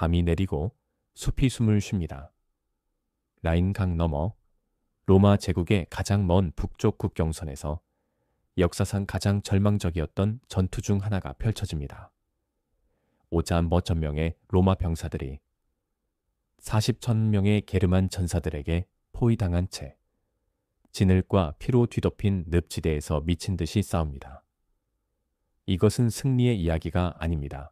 밤이 내리고 숲이 숨을 쉽니다. 라인강 너머 로마 제국의 가장 먼 북쪽 국경선에서 역사상 가장 절망적이었던 전투 중 하나가 펼쳐집니다. 오자 몇천 명의 로마 병사들이 40,000명의 게르만 전사들에게 포위당한 채 진흙과 피로 뒤덮인 늪지대에서 미친 듯이 싸웁니다. 이것은 승리의 이야기가 아닙니다.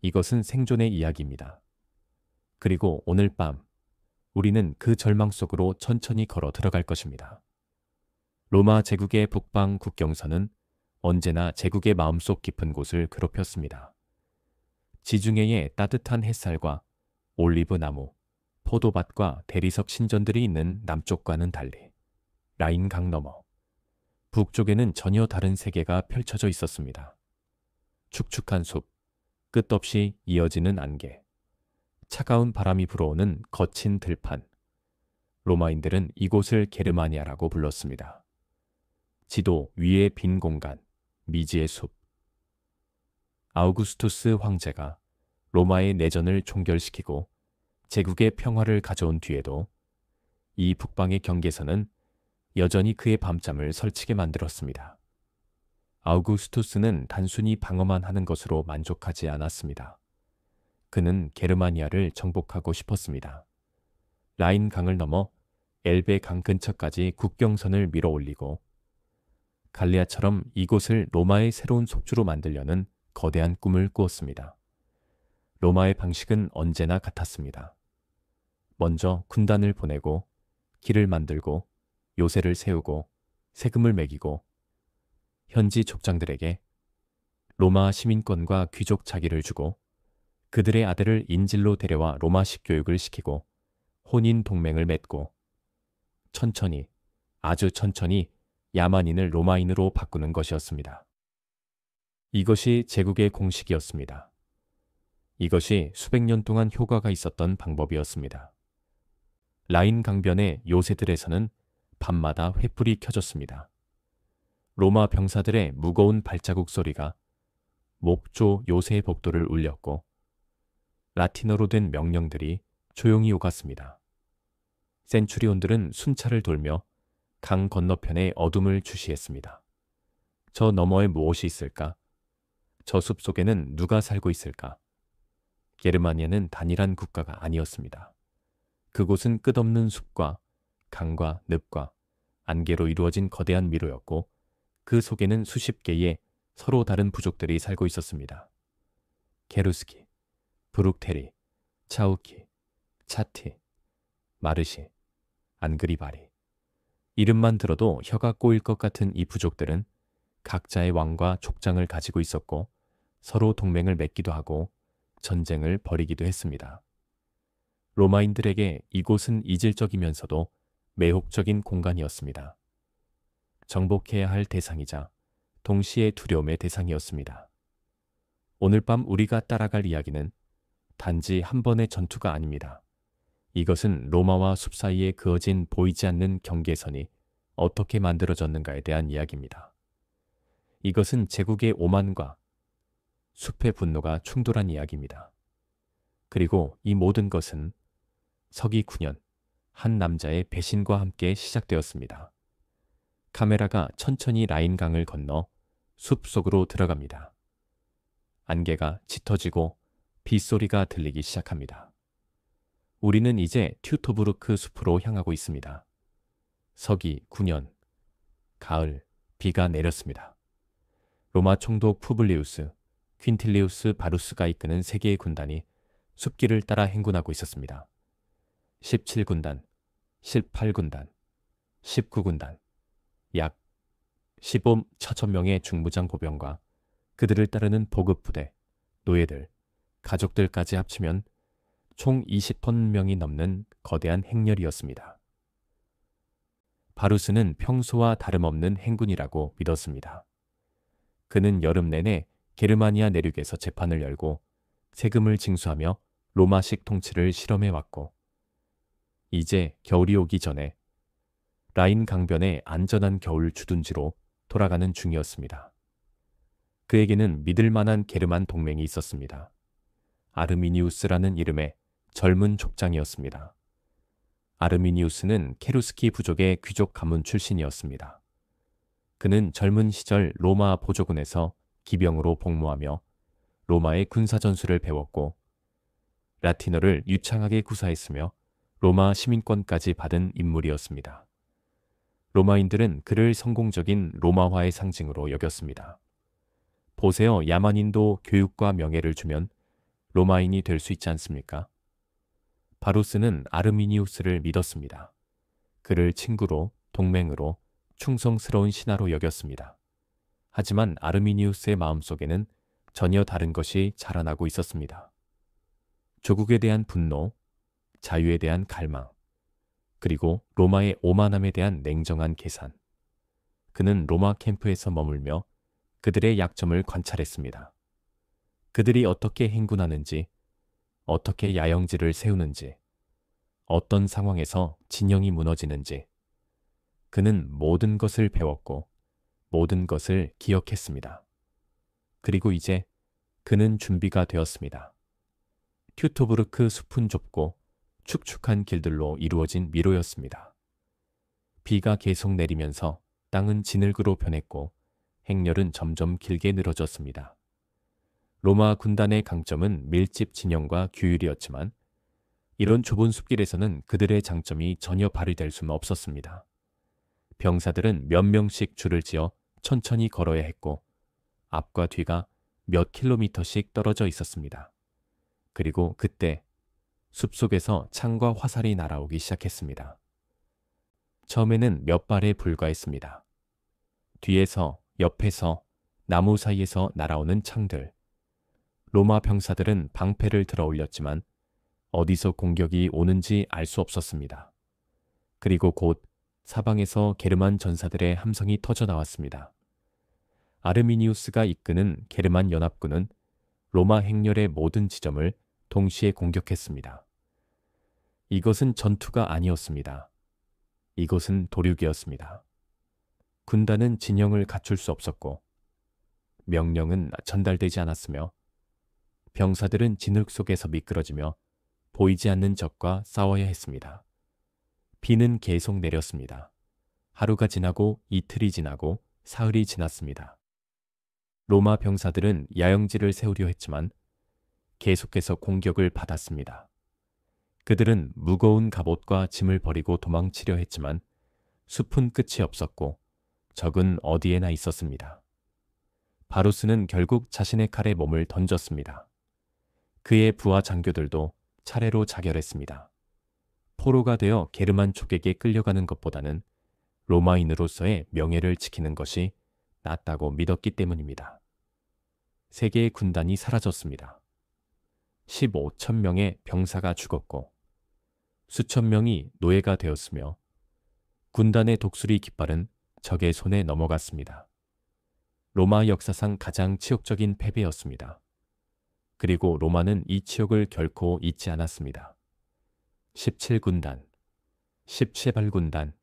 이것은 생존의 이야기입니다. 그리고 오늘 밤 우리는 그 절망 속으로 천천히 걸어 들어갈 것입니다. 로마 제국의 북방 국경선은 언제나 제국의 마음속 깊은 곳을 괴롭혔습니다. 지중해의 따뜻한 햇살과 올리브 나무, 포도밭과 대리석 신전들이 있는 남쪽과는 달리 라인강 너머 북쪽에는 전혀 다른 세계가 펼쳐져 있었습니다. 축축한 숲, 끝없이 이어지는 안개, 차가운 바람이 불어오는 거친 들판. 로마인들은 이곳을 게르마니아라고 불렀습니다. 지도 위의 빈 공간, 미지의 숲. 아우구스투스 황제가 로마의 내전을 종결시키고 제국의 평화를 가져온 뒤에도 이 북방의 경계선은 여전히 그의 밤잠을 설치게 만들었습니다. 아우구스투스는 단순히 방어만 하는 것으로 만족하지 않았습니다. 그는 게르마니아를 정복하고 싶었습니다. 라인 강을 넘어 엘베 강 근처까지 국경선을 밀어 올리고 갈리아처럼 이곳을 로마의 새로운 속주로 만들려는 거대한 꿈을 꾸었습니다. 로마의 방식은 언제나 같았습니다. 먼저 군단을 보내고 길을 만들고 요새를 세우고 세금을 매기고 현지 족장들에게 로마 시민권과 귀족 자기를 주고 그들의 아들을 인질로 데려와 로마식 교육을 시키고 혼인 동맹을 맺고 천천히, 아주 천천히 야만인을 로마인으로 바꾸는 것이었습니다. 이것이 제국의 공식이었습니다. 이것이 수백 년 동안 효과가 있었던 방법이었습니다. 라인 강변의 요새들에서는 밤마다 횃불이 켜졌습니다. 로마 병사들의 무거운 발자국 소리가 목조 요새의 복도를 울렸고 라틴어로 된 명령들이 조용히 오갔습니다. 센추리온들은 순찰을 돌며 강 건너편의 어둠을 주시했습니다. 저 너머에 무엇이 있을까? 저 숲 속에는 누가 살고 있을까? 게르마니아는 단일한 국가가 아니었습니다. 그곳은 끝없는 숲과 강과 늪과 안개로 이루어진 거대한 미로였고 그 속에는 수십 개의 서로 다른 부족들이 살고 있었습니다. 게루스키, 브룩테리, 차우키, 차티, 마르시, 안그리바리. 이름만 들어도 혀가 꼬일 것 같은 이 부족들은 각자의 왕과 족장을 가지고 있었고 서로 동맹을 맺기도 하고 전쟁을 벌이기도 했습니다. 로마인들에게 이곳은 이질적이면서도 매혹적인 공간이었습니다. 정복해야 할 대상이자 동시에 두려움의 대상이었습니다. 오늘 밤 우리가 따라갈 이야기는 단지 한 번의 전투가 아닙니다. 이것은 로마와 숲 사이에 그어진 보이지 않는 경계선이 어떻게 만들어졌는가에 대한 이야기입니다. 이것은 제국의 오만과 숲의 분노가 충돌한 이야기입니다. 그리고 이 모든 것은 서기 9년 한 남자의 배신과 함께 시작되었습니다. 카메라가 천천히 라인강을 건너 숲 속으로 들어갑니다. 안개가 짙어지고 빗소리가 들리기 시작합니다. 우리는 이제 튜토브루크 숲으로 향하고 있습니다. 서기 9년 가을 비가 내렸습니다. 로마 총독 푸블리우스, 퀸틸리우스 바루스가 이끄는 세 개의 군단이 숲길을 따라 행군하고 있었습니다. 17군단, 18군단, 19군단, 약 15,000명의 중무장 보병과 그들을 따르는 보급부대, 노예들, 가족들까지 합치면 총 20,000명이 넘는 거대한 행렬이었습니다. 바루스는 평소와 다름없는 행군이라고 믿었습니다. 그는 여름 내내 게르마니아 내륙에서 재판을 열고 세금을 징수하며 로마식 통치를 실험해왔고 이제 겨울이 오기 전에 라인 강변의 안전한 겨울 주둔지로 돌아가는 중이었습니다. 그에게는 믿을 만한 게르만 동맹이 있었습니다. 아르미니우스라는 이름의 젊은 족장이었습니다. 아르미니우스는 케루스키 부족의 귀족 가문 출신이었습니다. 그는 젊은 시절 로마 보조군에서 기병으로 복무하며 로마의 군사 전술을 배웠고 라틴어를 유창하게 구사했으며 로마 시민권까지 받은 인물이었습니다. 로마인들은 그를 성공적인 로마화의 상징으로 여겼습니다. 보세요, 야만인도 교육과 명예를 주면 로마인이 될 수 있지 않습니까? 바루스는 아르미니우스를 믿었습니다. 그를 친구로, 동맹으로, 충성스러운 신하로 여겼습니다. 하지만 아르미니우스의 마음속에는 전혀 다른 것이 자라나고 있었습니다. 조국에 대한 분노, 자유에 대한 갈망, 그리고 로마의 오만함에 대한 냉정한 계산. 그는 로마 캠프에서 머물며 그들의 약점을 관찰했습니다. 그들이 어떻게 행군하는지, 어떻게 야영지를 세우는지, 어떤 상황에서 진영이 무너지는지, 그는 모든 것을 배웠고 모든 것을 기억했습니다. 그리고 이제 그는 준비가 되었습니다. 튜토브르크 숲은 좁고 축축한 길들로 이루어진 미로였습니다. 비가 계속 내리면서 땅은 진흙으로 변했고 행렬은 점점 길게 늘어졌습니다. 로마 군단의 강점은 밀집 진영과 규율이었지만 이런 좁은 숲길에서는 그들의 장점이 전혀 발휘될 수는 없었습니다. 병사들은 몇 명씩 줄을 지어 천천히 걸어야 했고 앞과 뒤가 몇 킬로미터씩 떨어져 있었습니다. 그리고 그때 숲속에서 창과 화살이 날아오기 시작했습니다. 처음에는 몇 발에 불과했습니다. 뒤에서, 옆에서, 나무 사이에서 날아오는 창들. 로마 병사들은 방패를 들어 올렸지만 어디서 공격이 오는지 알 수 없었습니다. 그리고 곧 사방에서 게르만 전사들의 함성이 터져 나왔습니다. 아르미니우스가 이끄는 게르만 연합군은 로마 행렬의 모든 지점을 동시에 공격했습니다. 이것은 전투가 아니었습니다. 이것은 도륙이었습니다. 군단은 진영을 갖출 수 없었고 명령은 전달되지 않았으며 병사들은 진흙 속에서 미끄러지며 보이지 않는 적과 싸워야 했습니다. 비는 계속 내렸습니다. 하루가 지나고 이틀이 지나고 사흘이 지났습니다. 로마 병사들은 야영지를 세우려 했지만 계속해서 공격을 받았습니다. 그들은 무거운 갑옷과 짐을 버리고 도망치려 했지만 숲은 끝이 없었고 적은 어디에나 있었습니다. 바루스는 결국 자신의 칼에 몸을 던졌습니다. 그의 부하 장교들도 차례로 자결했습니다. 포로가 되어 게르만 족에게 끌려가는 것보다는 로마인으로서의 명예를 지키는 것이 낫다고 믿었기 때문입니다. 세계의 군단이 사라졌습니다. 15천 명의 병사가 죽었고 수천 명이 노예가 되었으며 군단의 독수리 깃발은 적의 손에 넘어갔습니다. 로마 역사상 가장 치욕적인 패배였습니다. 그리고 로마는 이 치욕을 결코 잊지 않았습니다. 17군단, 17발군단,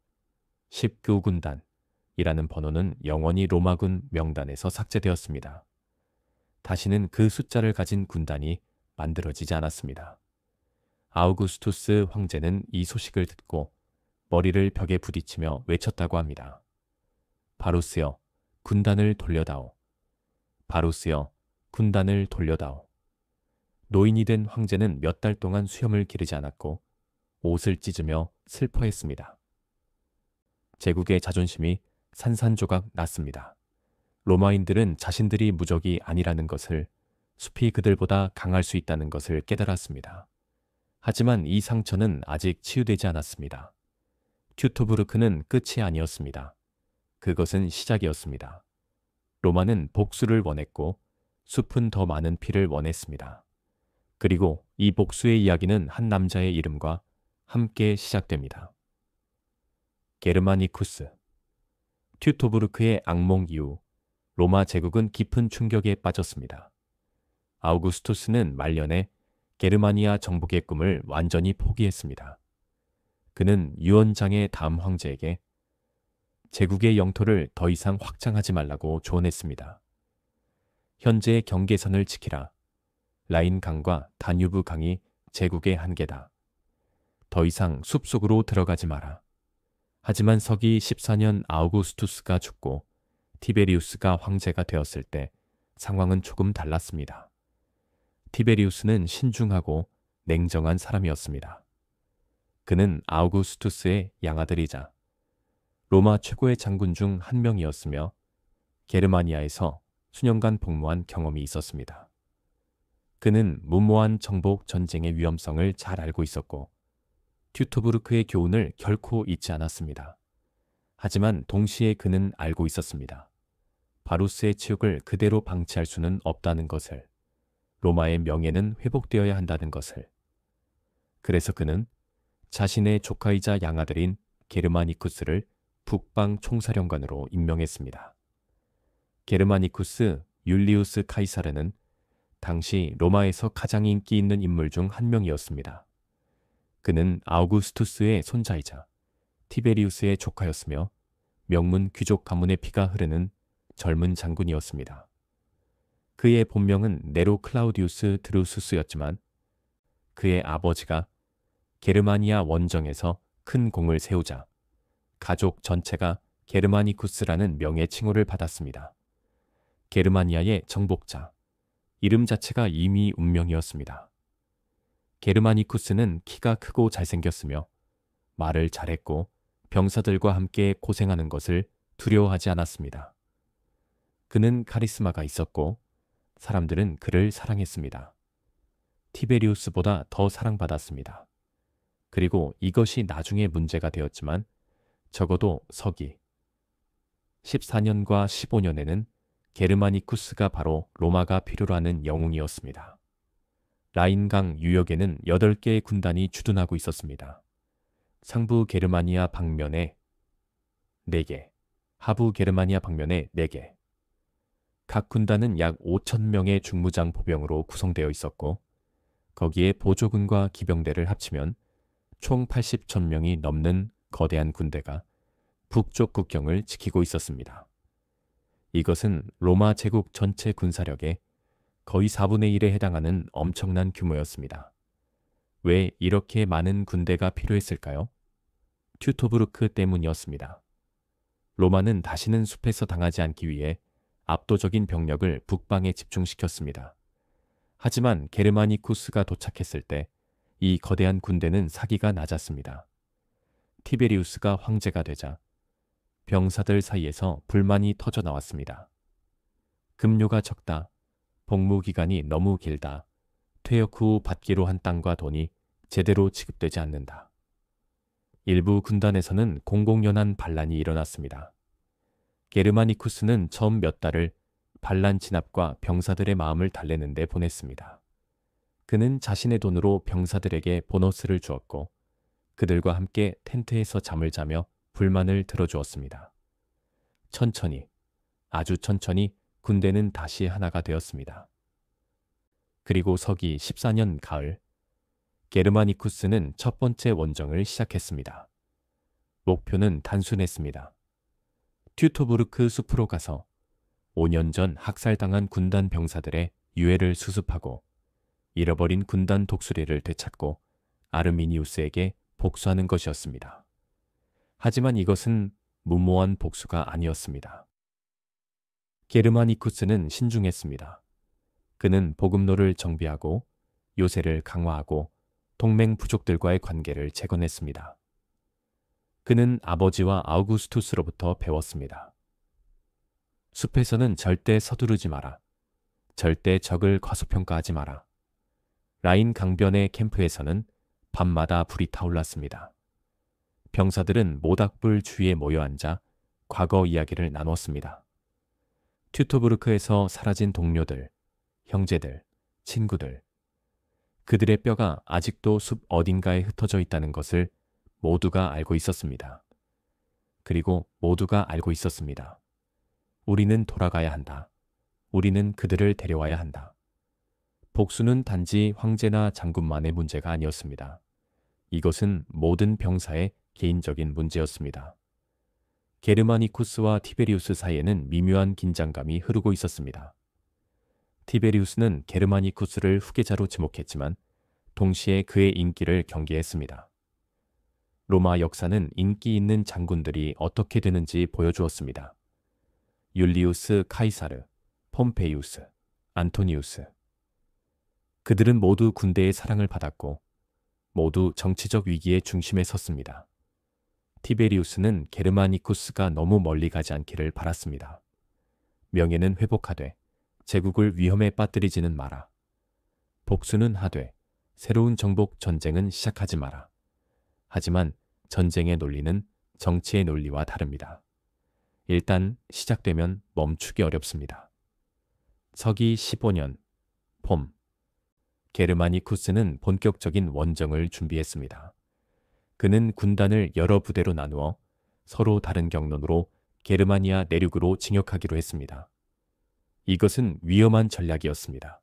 19군단이라는 번호는 영원히 로마군 명단에서 삭제되었습니다. 다시는 그 숫자를 가진 군단이 만들어지지 않았습니다. 아우구스투스 황제는 이 소식을 듣고 머리를 벽에 부딪히며 외쳤다고 합니다. 바루스여, 군단을 돌려다오. 바루스여, 군단을 돌려다오. 노인이 된 황제는 몇 달 동안 수염을 기르지 않았고 옷을 찢으며 슬퍼했습니다. 제국의 자존심이 산산조각 났습니다. 로마인들은 자신들이 무적이 아니라는 것을, 숲이 그들보다 강할 수 있다는 것을 깨달았습니다. 하지만 이 상처는 아직 치유되지 않았습니다. 튜토브르크는 끝이 아니었습니다. 그것은 시작이었습니다. 로마는 복수를 원했고 숲은 더 많은 피를 원했습니다. 그리고 이 복수의 이야기는 한 남자의 이름과 함께 시작됩니다. 게르마니쿠스. 튜토브르크의 악몽 이후 로마 제국은 깊은 충격에 빠졌습니다. 아우구스투스는 말년에 게르마니아 정복의 꿈을 완전히 포기했습니다. 그는 유언장의 다음 황제에게 제국의 영토를 더 이상 확장하지 말라고 조언했습니다. 현재의 경계선을 지키라. 라인 강과 다뉴브 강이 제국의 한계다. 더 이상 숲속으로 들어가지 마라. 하지만 서기 14년 아우구스투스가 죽고 티베리우스가 황제가 되었을 때 상황은 조금 달랐습니다. 티베리우스는 신중하고 냉정한 사람이었습니다. 그는 아우구스투스의 양아들이자 로마 최고의 장군 중 한 명이었으며 게르마니아에서 수년간 복무한 경험이 있었습니다. 그는 무모한 정복 전쟁의 위험성을 잘 알고 있었고 튜토브루크의 교훈을 결코 잊지 않았습니다. 하지만 동시에 그는 알고 있었습니다. 바루스의 치욕을 그대로 방치할 수는 없다는 것을, 로마의 명예는 회복되어야 한다는 것을. 그래서 그는 자신의 조카이자 양아들인 게르마니쿠스를 북방 총사령관으로 임명했습니다. 게르마니쿠스 율리우스 카이사르는 당시 로마에서 가장 인기 있는 인물 중 한 명이었습니다. 그는 아우구스투스의 손자이자 티베리우스의 조카였으며 명문 귀족 가문의 피가 흐르는 젊은 장군이었습니다. 그의 본명은 네로 클라우디우스 드루수스였지만 그의 아버지가 게르마니아 원정에서 큰 공을 세우자 가족 전체가 게르마니쿠스라는 명예 칭호를 받았습니다. 게르마니아의 정복자, 이름 자체가 이미 운명이었습니다. 게르마니쿠스는 키가 크고 잘생겼으며 말을 잘했고 병사들과 함께 고생하는 것을 두려워하지 않았습니다. 그는 카리스마가 있었고 사람들은 그를 사랑했습니다. 티베리우스보다 더 사랑받았습니다. 그리고 이것이 나중에 문제가 되었지만 적어도 서기 14년과 15년에는 게르마니쿠스가 바로 로마가 필요로 하는 영웅이었습니다. 라인강 유역에는 8개의 군단이 주둔하고 있었습니다. 상부 게르마니아 방면에 4개, 하부 게르마니아 방면에 4개. 각 군단은 약 5,000명의 중무장 보병으로 구성되어 있었고 거기에 보조군과 기병대를 합치면 총 80,000명이 넘는 거대한 군대가 북쪽 국경을 지키고 있었습니다. 이것은 로마 제국 전체 군사력의 거의 4분의 1에 해당하는 엄청난 규모였습니다. 왜 이렇게 많은 군대가 필요했을까요? 튜토브루크 때문이었습니다. 로마는 다시는 숲에서 당하지 않기 위해 압도적인 병력을 북방에 집중시켰습니다. 하지만 게르마니쿠스가 도착했을 때 이 거대한 군대는 사기가 낮았습니다. 티베리우스가 황제가 되자 병사들 사이에서 불만이 터져 나왔습니다. 급료가 적다, 복무기간이 너무 길다, 퇴역 후 받기로 한 땅과 돈이 제대로 지급되지 않는다. 일부 군단에서는 공공연한 반란이 일어났습니다. 게르마니쿠스는 처음 몇 달을 반란 진압과 병사들의 마음을 달래는 데 보냈습니다. 그는 자신의 돈으로 병사들에게 보너스를 주었고 그들과 함께 텐트에서 잠을 자며 불만을 들어주었습니다. 천천히, 아주 천천히 군대는 다시 하나가 되었습니다. 그리고 서기 14년 가을, 게르마니쿠스는 첫 번째 원정을 시작했습니다. 목표는 단순했습니다. 튜토브루크 숲으로 가서 5년 전 학살당한 군단 병사들의 유해를 수습하고 잃어버린 군단 독수리를 되찾고 아르미니우스에게 복수하는 것이었습니다. 하지만 이것은 무모한 복수가 아니었습니다. 게르마니쿠스는 신중했습니다. 그는 보급로를 정비하고 요새를 강화하고 동맹 부족들과의 관계를 재건했습니다. 그는 아버지와 아우구스투스로부터 배웠습니다. 숲에서는 절대 서두르지 마라. 절대 적을 과소평가하지 마라. 라인 강변의 캠프에서는 밤마다 불이 타올랐습니다. 병사들은 모닥불 주위에 모여 앉아 과거 이야기를 나눴습니다. 튜토브루크에서 사라진 동료들, 형제들, 친구들, 그들의 뼈가 아직도 숲 어딘가에 흩어져 있다는 것을 모두가 알고 있었습니다. 그리고 모두가 알고 있었습니다. 우리는 돌아가야 한다. 우리는 그들을 데려와야 한다. 복수는 단지 황제나 장군만의 문제가 아니었습니다. 이것은 모든 병사의 개인적인 문제였습니다. 게르마니쿠스와 티베리우스 사이에는 미묘한 긴장감이 흐르고 있었습니다. 티베리우스는 게르마니쿠스를 후계자로 지목했지만 동시에 그의 인기를 경계했습니다. 로마 역사는 인기 있는 장군들이 어떻게 되는지 보여주었습니다. 율리우스 카이사르, 폼페이우스, 안토니우스. 그들은 모두 군대의 사랑을 받았고 모두 정치적 위기의 중심에 섰습니다. 티베리우스는 게르마니쿠스가 너무 멀리 가지 않기를 바랐습니다. 명예는 회복하되 제국을 위험에 빠뜨리지는 마라. 복수는 하되 새로운 정복 전쟁은 시작하지 마라. 하지만 전쟁의 논리는 정치의 논리와 다릅니다. 일단 시작되면 멈추기 어렵습니다. 서기 15년 봄, 게르마니쿠스는 본격적인 원정을 준비했습니다. 그는 군단을 여러 부대로 나누어 서로 다른 경로로 게르마니아 내륙으로 진격하기로 했습니다. 이것은 위험한 전략이었습니다.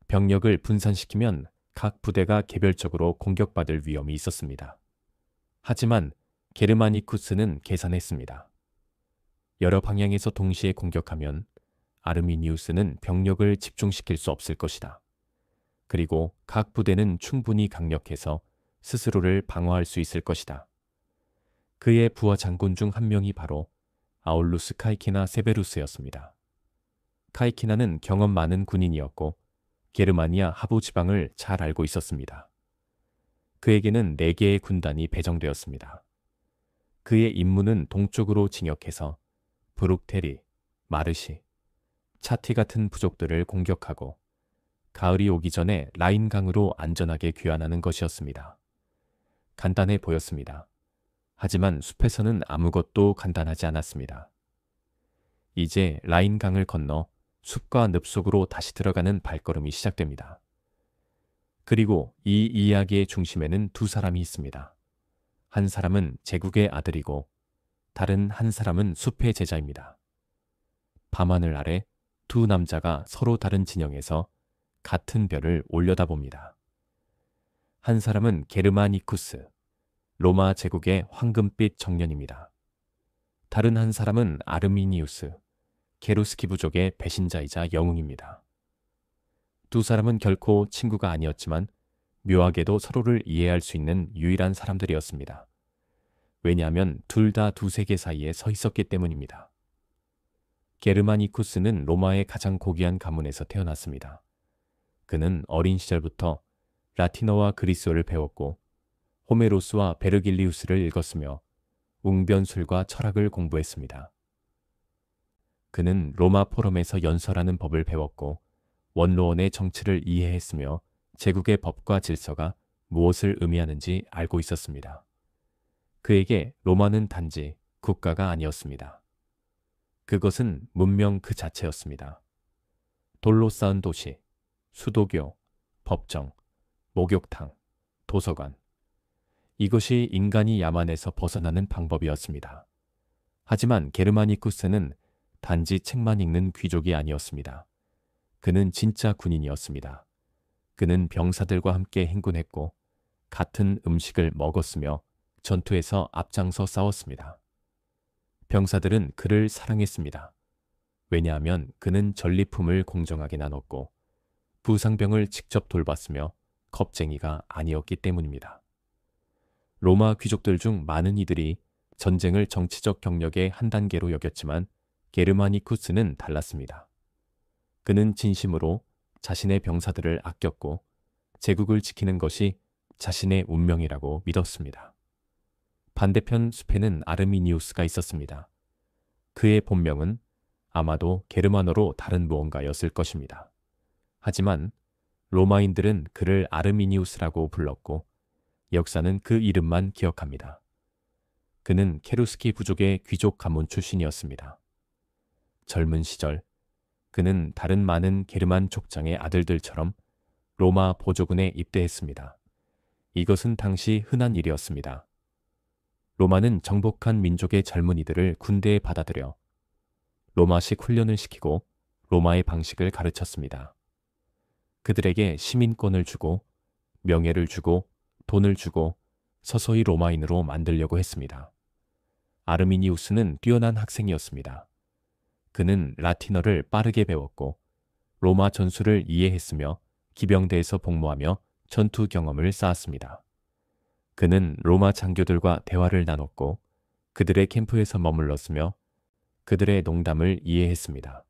병력을 분산시키면 각 부대가 개별적으로 공격받을 위험이 있었습니다. 하지만 게르마니쿠스는 계산했습니다. 여러 방향에서 동시에 공격하면 아르미니우스는 병력을 집중시킬 수 없을 것이다. 그리고 각 부대는 충분히 강력해서 스스로를 방어할 수 있을 것이다. 그의 부하 장군 중 한 명이 바로 아울루스 카이키나 세베루스였습니다. 카이키나는 경험 많은 군인이었고 게르마니아 하부 지방을 잘 알고 있었습니다. 그에게는 4개의 군단이 배정되었습니다. 그의 임무는 동쪽으로 진격해서 브룩테리, 마르시, 차티 같은 부족들을 공격하고 가을이 오기 전에 라인강으로 안전하게 귀환하는 것이었습니다. 간단해 보였습니다. 하지만 숲에서는 아무것도 간단하지 않았습니다. 이제 라인강을 건너 숲과 늪 속으로 다시 들어가는 발걸음이 시작됩니다. 그리고 이 이야기의 중심에는 2사람이 있습니다. 한 사람은 제국의 아들이고 다른 한 사람은 숲의 제자입니다. 밤하늘 아래 2 남자가 서로 다른 진영에서 같은 별을 올려다봅니다. 한 사람은 게르마니쿠스, 로마 제국의 황금빛 청년입니다. 다른 한 사람은 아르미니우스, 게루스키 부족의 배신자이자 영웅입니다. 2 사람은 결코 친구가 아니었지만 묘하게도 서로를 이해할 수 있는 유일한 사람들이었습니다. 왜냐하면 둘 다 2세계 사이에 서 있었기 때문입니다. 게르마니쿠스는 로마의 가장 고귀한 가문에서 태어났습니다. 그는 어린 시절부터 라틴어와 그리스어를 배웠고 호메로스와 베르길리우스를 읽었으며 웅변술과 철학을 공부했습니다. 그는 로마 포럼에서 연설하는 법을 배웠고 원로원의 정치를 이해했으며 제국의 법과 질서가 무엇을 의미하는지 알고 있었습니다. 그에게 로마는 단지 국가가 아니었습니다. 그것은 문명 그 자체였습니다. 돌로 쌓은 도시, 수도교, 법정, 목욕탕, 도서관. 이것이 인간이 야만에서 벗어나는 방법이었습니다. 하지만 게르마니쿠스는 단지 책만 읽는 귀족이 아니었습니다. 그는 진짜 군인이었습니다. 그는 병사들과 함께 행군했고 같은 음식을 먹었으며 전투에서 앞장서 싸웠습니다. 병사들은 그를 사랑했습니다. 왜냐하면 그는 전리품을 공정하게 나눴고 부상병을 직접 돌봤으며 겁쟁이가 아니었기 때문입니다. 로마 귀족들 중 많은 이들이 전쟁을 정치적 경력의 한 단계로 여겼지만 게르마니쿠스는 달랐습니다. 그는 진심으로 자신의 병사들을 아꼈고 제국을 지키는 것이 자신의 운명이라고 믿었습니다. 반대편 숲에는 아르미니우스가 있었습니다. 그의 본명은 아마도 게르만어로 다른 무언가였을 것입니다. 하지만 로마인들은 그를 아르미니우스라고 불렀고 역사는 그 이름만 기억합니다. 그는 케루스키 부족의 귀족 가문 출신이었습니다. 젊은 시절 그는 다른 많은 게르만 족장의 아들들처럼 로마 보조군에 입대했습니다. 이것은 당시 흔한 일이었습니다. 로마는 정복한 민족의 젊은이들을 군대에 받아들여 로마식 훈련을 시키고 로마의 방식을 가르쳤습니다. 그들에게 시민권을 주고 명예를 주고 돈을 주고 서서히 로마인으로 만들려고 했습니다. 아르미니우스는 뛰어난 학생이었습니다. 그는 라틴어를 빠르게 배웠고 로마 전술을 이해했으며 기병대에서 복무하며 전투 경험을 쌓았습니다. 그는 로마 장교들과 대화를 나눴고 그들의 캠프에서 머물렀으며 그들의 농담을 이해했습니다.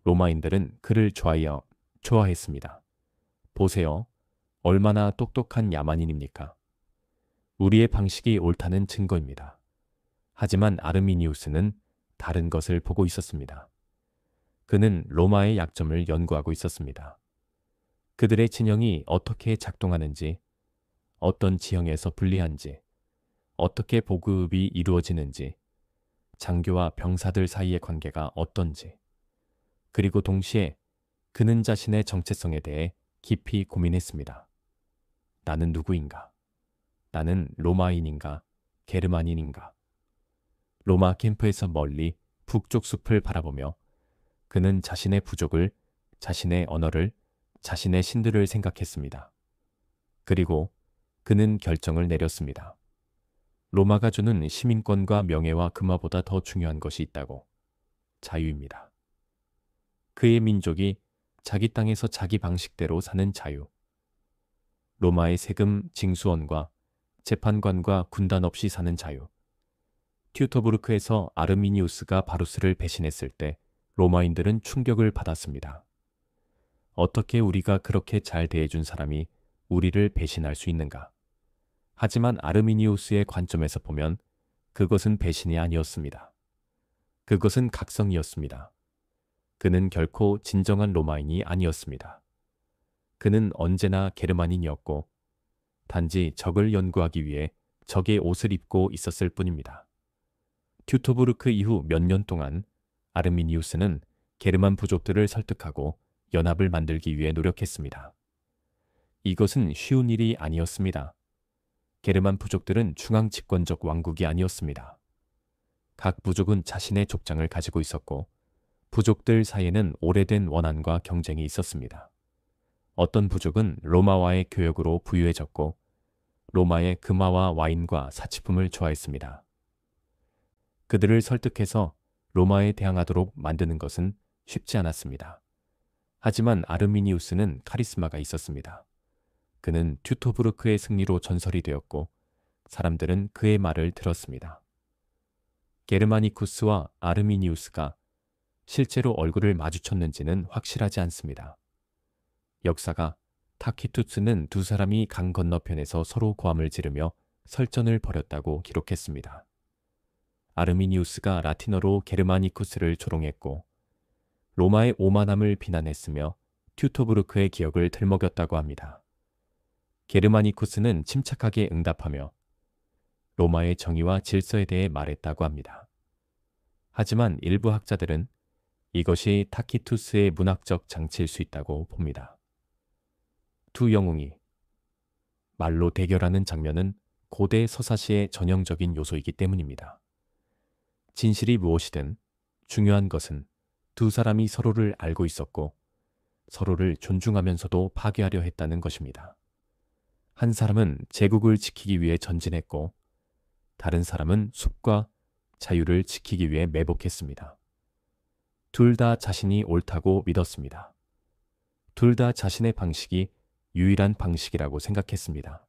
로마인들은 그를 좋아했습니다. 보세요. 얼마나 똑똑한 야만인입니까? 우리의 방식이 옳다는 증거입니다. 하지만 아르미니우스는 다른 것을 보고 있었습니다. 그는 로마의 약점을 연구하고 있었습니다. 그들의 진영이 어떻게 작동하는지, 어떤 지형에서 불리한지, 어떻게 보급이 이루어지는지, 장교와 병사들 사이의 관계가 어떤지, 그리고 동시에 그는 자신의 정체성에 대해 깊이 고민했습니다. 나는 누구인가? 나는 로마인인가? 게르만인인가? 로마 캠프에서 멀리 북쪽 숲을 바라보며 그는 자신의 부족을, 자신의 언어를, 자신의 신들을 생각했습니다. 그리고 그는 결정을 내렸습니다. 로마가 주는 시민권과 명예와 금화보다 더 중요한 것이 있다고. 자유입니다. 그의 민족이 자기 땅에서 자기 방식대로 사는 자유. 로마의 세금 징수원과 재판관과 군단 없이 사는 자유. 튜토부르크에서 아르미니우스가 바루스를 배신했을 때 로마인들은 충격을 받았습니다. 어떻게 우리가 그렇게 잘 대해준 사람이 우리를 배신할 수 있는가? 하지만 아르미니우스의 관점에서 보면 그것은 배신이 아니었습니다. 그것은 각성이었습니다. 그는 결코 진정한 로마인이 아니었습니다. 그는 언제나 게르만인이었고 단지 적을 연구하기 위해 적의 옷을 입고 있었을 뿐입니다. 튜토부르크 이후 몇 년 동안 아르미니우스는 게르만 부족들을 설득하고 연합을 만들기 위해 노력했습니다. 이것은 쉬운 일이 아니었습니다. 게르만 부족들은 중앙 집권적 왕국이 아니었습니다. 각 부족은 자신의 족장을 가지고 있었고 부족들 사이에는 오래된 원한과 경쟁이 있었습니다. 어떤 부족은 로마와의 교역으로 부유해졌고 로마의 금화와 와인과 사치품을 좋아했습니다. 그들을 설득해서 로마에 대항하도록 만드는 것은 쉽지 않았습니다. 하지만 아르미니우스는 카리스마가 있었습니다. 그는 튜토부르크의 승리로 전설이 되었고 사람들은 그의 말을 들었습니다. 게르마니쿠스와 아르미니우스가 실제로 얼굴을 마주쳤는지는 확실하지 않습니다. 역사가 타키투스는 두 사람이 강 건너편에서 서로 고함을 지르며 설전을 벌였다고 기록했습니다. 아르미니우스가 라틴어로 게르마니쿠스를 조롱했고 로마의 오만함을 비난했으며 튜토부르크의 기억을 들먹였다고 합니다. 게르마니쿠스는 침착하게 응답하며 로마의 정의와 질서에 대해 말했다고 합니다. 하지만 일부 학자들은 이것이 타키투스의 문학적 장치일 수 있다고 봅니다. 두 영웅이 말로 대결하는 장면은 고대 서사시의 전형적인 요소이기 때문입니다. 진실이 무엇이든 중요한 것은 두 사람이 서로를 알고 있었고 서로를 존중하면서도 파괴하려 했다는 것입니다. 한 사람은 제국을 지키기 위해 전진했고 다른 사람은 숲과 자유를 지키기 위해 매복했습니다. 둘 다 자신이 옳다고 믿었습니다. 둘 다 자신의 방식이 유일한 방식이라고 생각했습니다.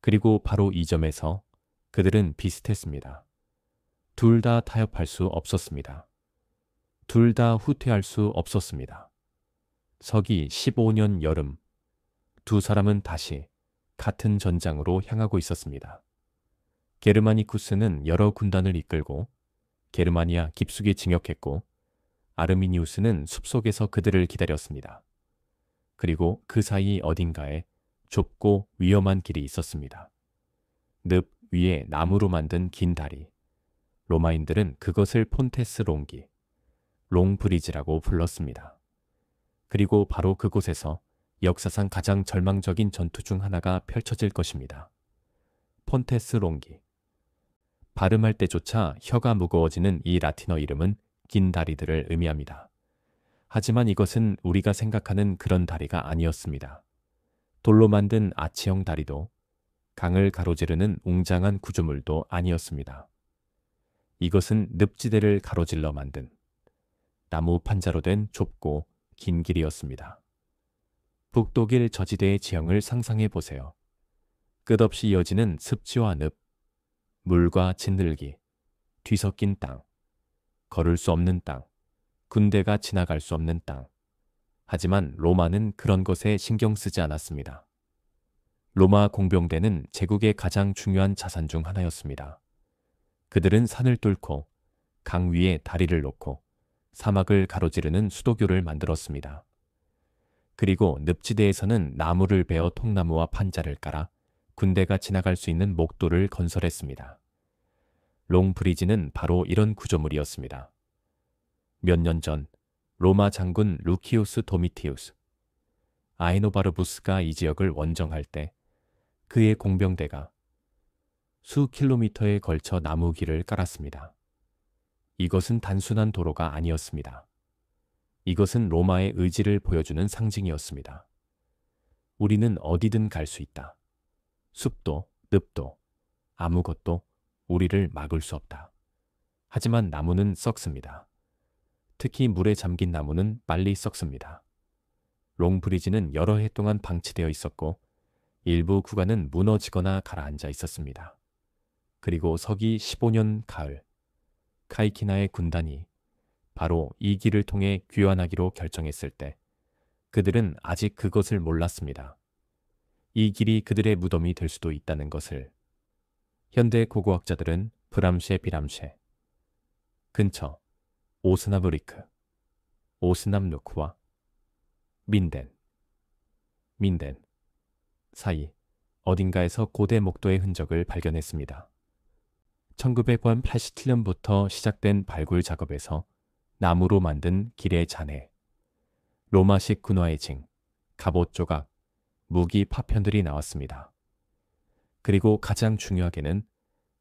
그리고 바로 이 점에서 그들은 비슷했습니다. 둘 다 타협할 수 없었습니다. 둘 다 후퇴할 수 없었습니다. 서기 15년 여름, 두 사람은 다시 같은 전장으로 향하고 있었습니다. 게르마니쿠스는 여러 군단을 이끌고 게르마니아 깊숙이 진격했고 아르미니우스는 숲속에서 그들을 기다렸습니다. 그리고 그 사이 어딘가에 좁고 위험한 길이 있었습니다. 늪 위에 나무로 만든 긴 다리. 로마인들은 그것을 폰테스 롱기, 롱브리지라고 불렀습니다. 그리고 바로 그곳에서 역사상 가장 절망적인 전투 중 하나가 펼쳐질 것입니다. 폰테스 롱기. 발음할 때조차 혀가 무거워지는 이 라틴어 이름은 긴 다리들을 의미합니다. 하지만 이것은 우리가 생각하는 그런 다리가 아니었습니다. 돌로 만든 아치형 다리도 강을 가로지르는 웅장한 구조물도 아니었습니다. 이것은 늪지대를 가로질러 만든 나무 판자로 된 좁고 긴 길이었습니다. 북독일 저지대의 지형을 상상해 보세요. 끝없이 이어지는 습지와 늪, 물과 진들기, 뒤섞인 땅, 걸을 수 없는 땅, 군대가 지나갈 수 없는 땅. 하지만 로마는 그런 것에 신경 쓰지 않았습니다. 로마 공병대는 제국의 가장 중요한 자산 중 하나였습니다. 그들은 산을 뚫고 강 위에 다리를 놓고 사막을 가로지르는 수도교를 만들었습니다. 그리고 늪지대에서는 나무를 베어 통나무와 판자를 깔아 군대가 지나갈 수 있는 목도를 건설했습니다. 롱브리지는 바로 이런 구조물이었습니다. 몇 년 전 로마 장군 루키우스 도미티우스, 아에노바르부스가 이 지역을 원정할 때 그의 공병대가 수 킬로미터에 걸쳐 나무길을 깔았습니다. 이것은 단순한 도로가 아니었습니다. 이것은 로마의 의지를 보여주는 상징이었습니다. 우리는 어디든 갈 수 있다. 숲도, 늪도, 아무것도 우리를 막을 수 없다. 하지만 나무는 썩습니다. 특히 물에 잠긴 나무는 빨리 썩습니다. 롱브리지는 여러 해 동안 방치되어 있었고 일부 구간은 무너지거나 가라앉아 있었습니다. 그리고 서기 15년 가을, 카이키나의 군단이 바로 이 길을 통해 귀환하기로 결정했을 때 그들은 아직 그것을 몰랐습니다. 이 길이 그들의 무덤이 될 수도 있다는 것을. 현대 고고학자들은 브람쉐 비람쉐 근처 오스나브리크, 오스남루크와 민덴 사이 어딘가에서 고대 목도의 흔적을 발견했습니다. 1987년부터 시작된 발굴 작업에서 나무로 만든 길의 잔해, 로마식 군화의 징, 갑옷 조각, 무기 파편들이 나왔습니다. 그리고 가장 중요하게는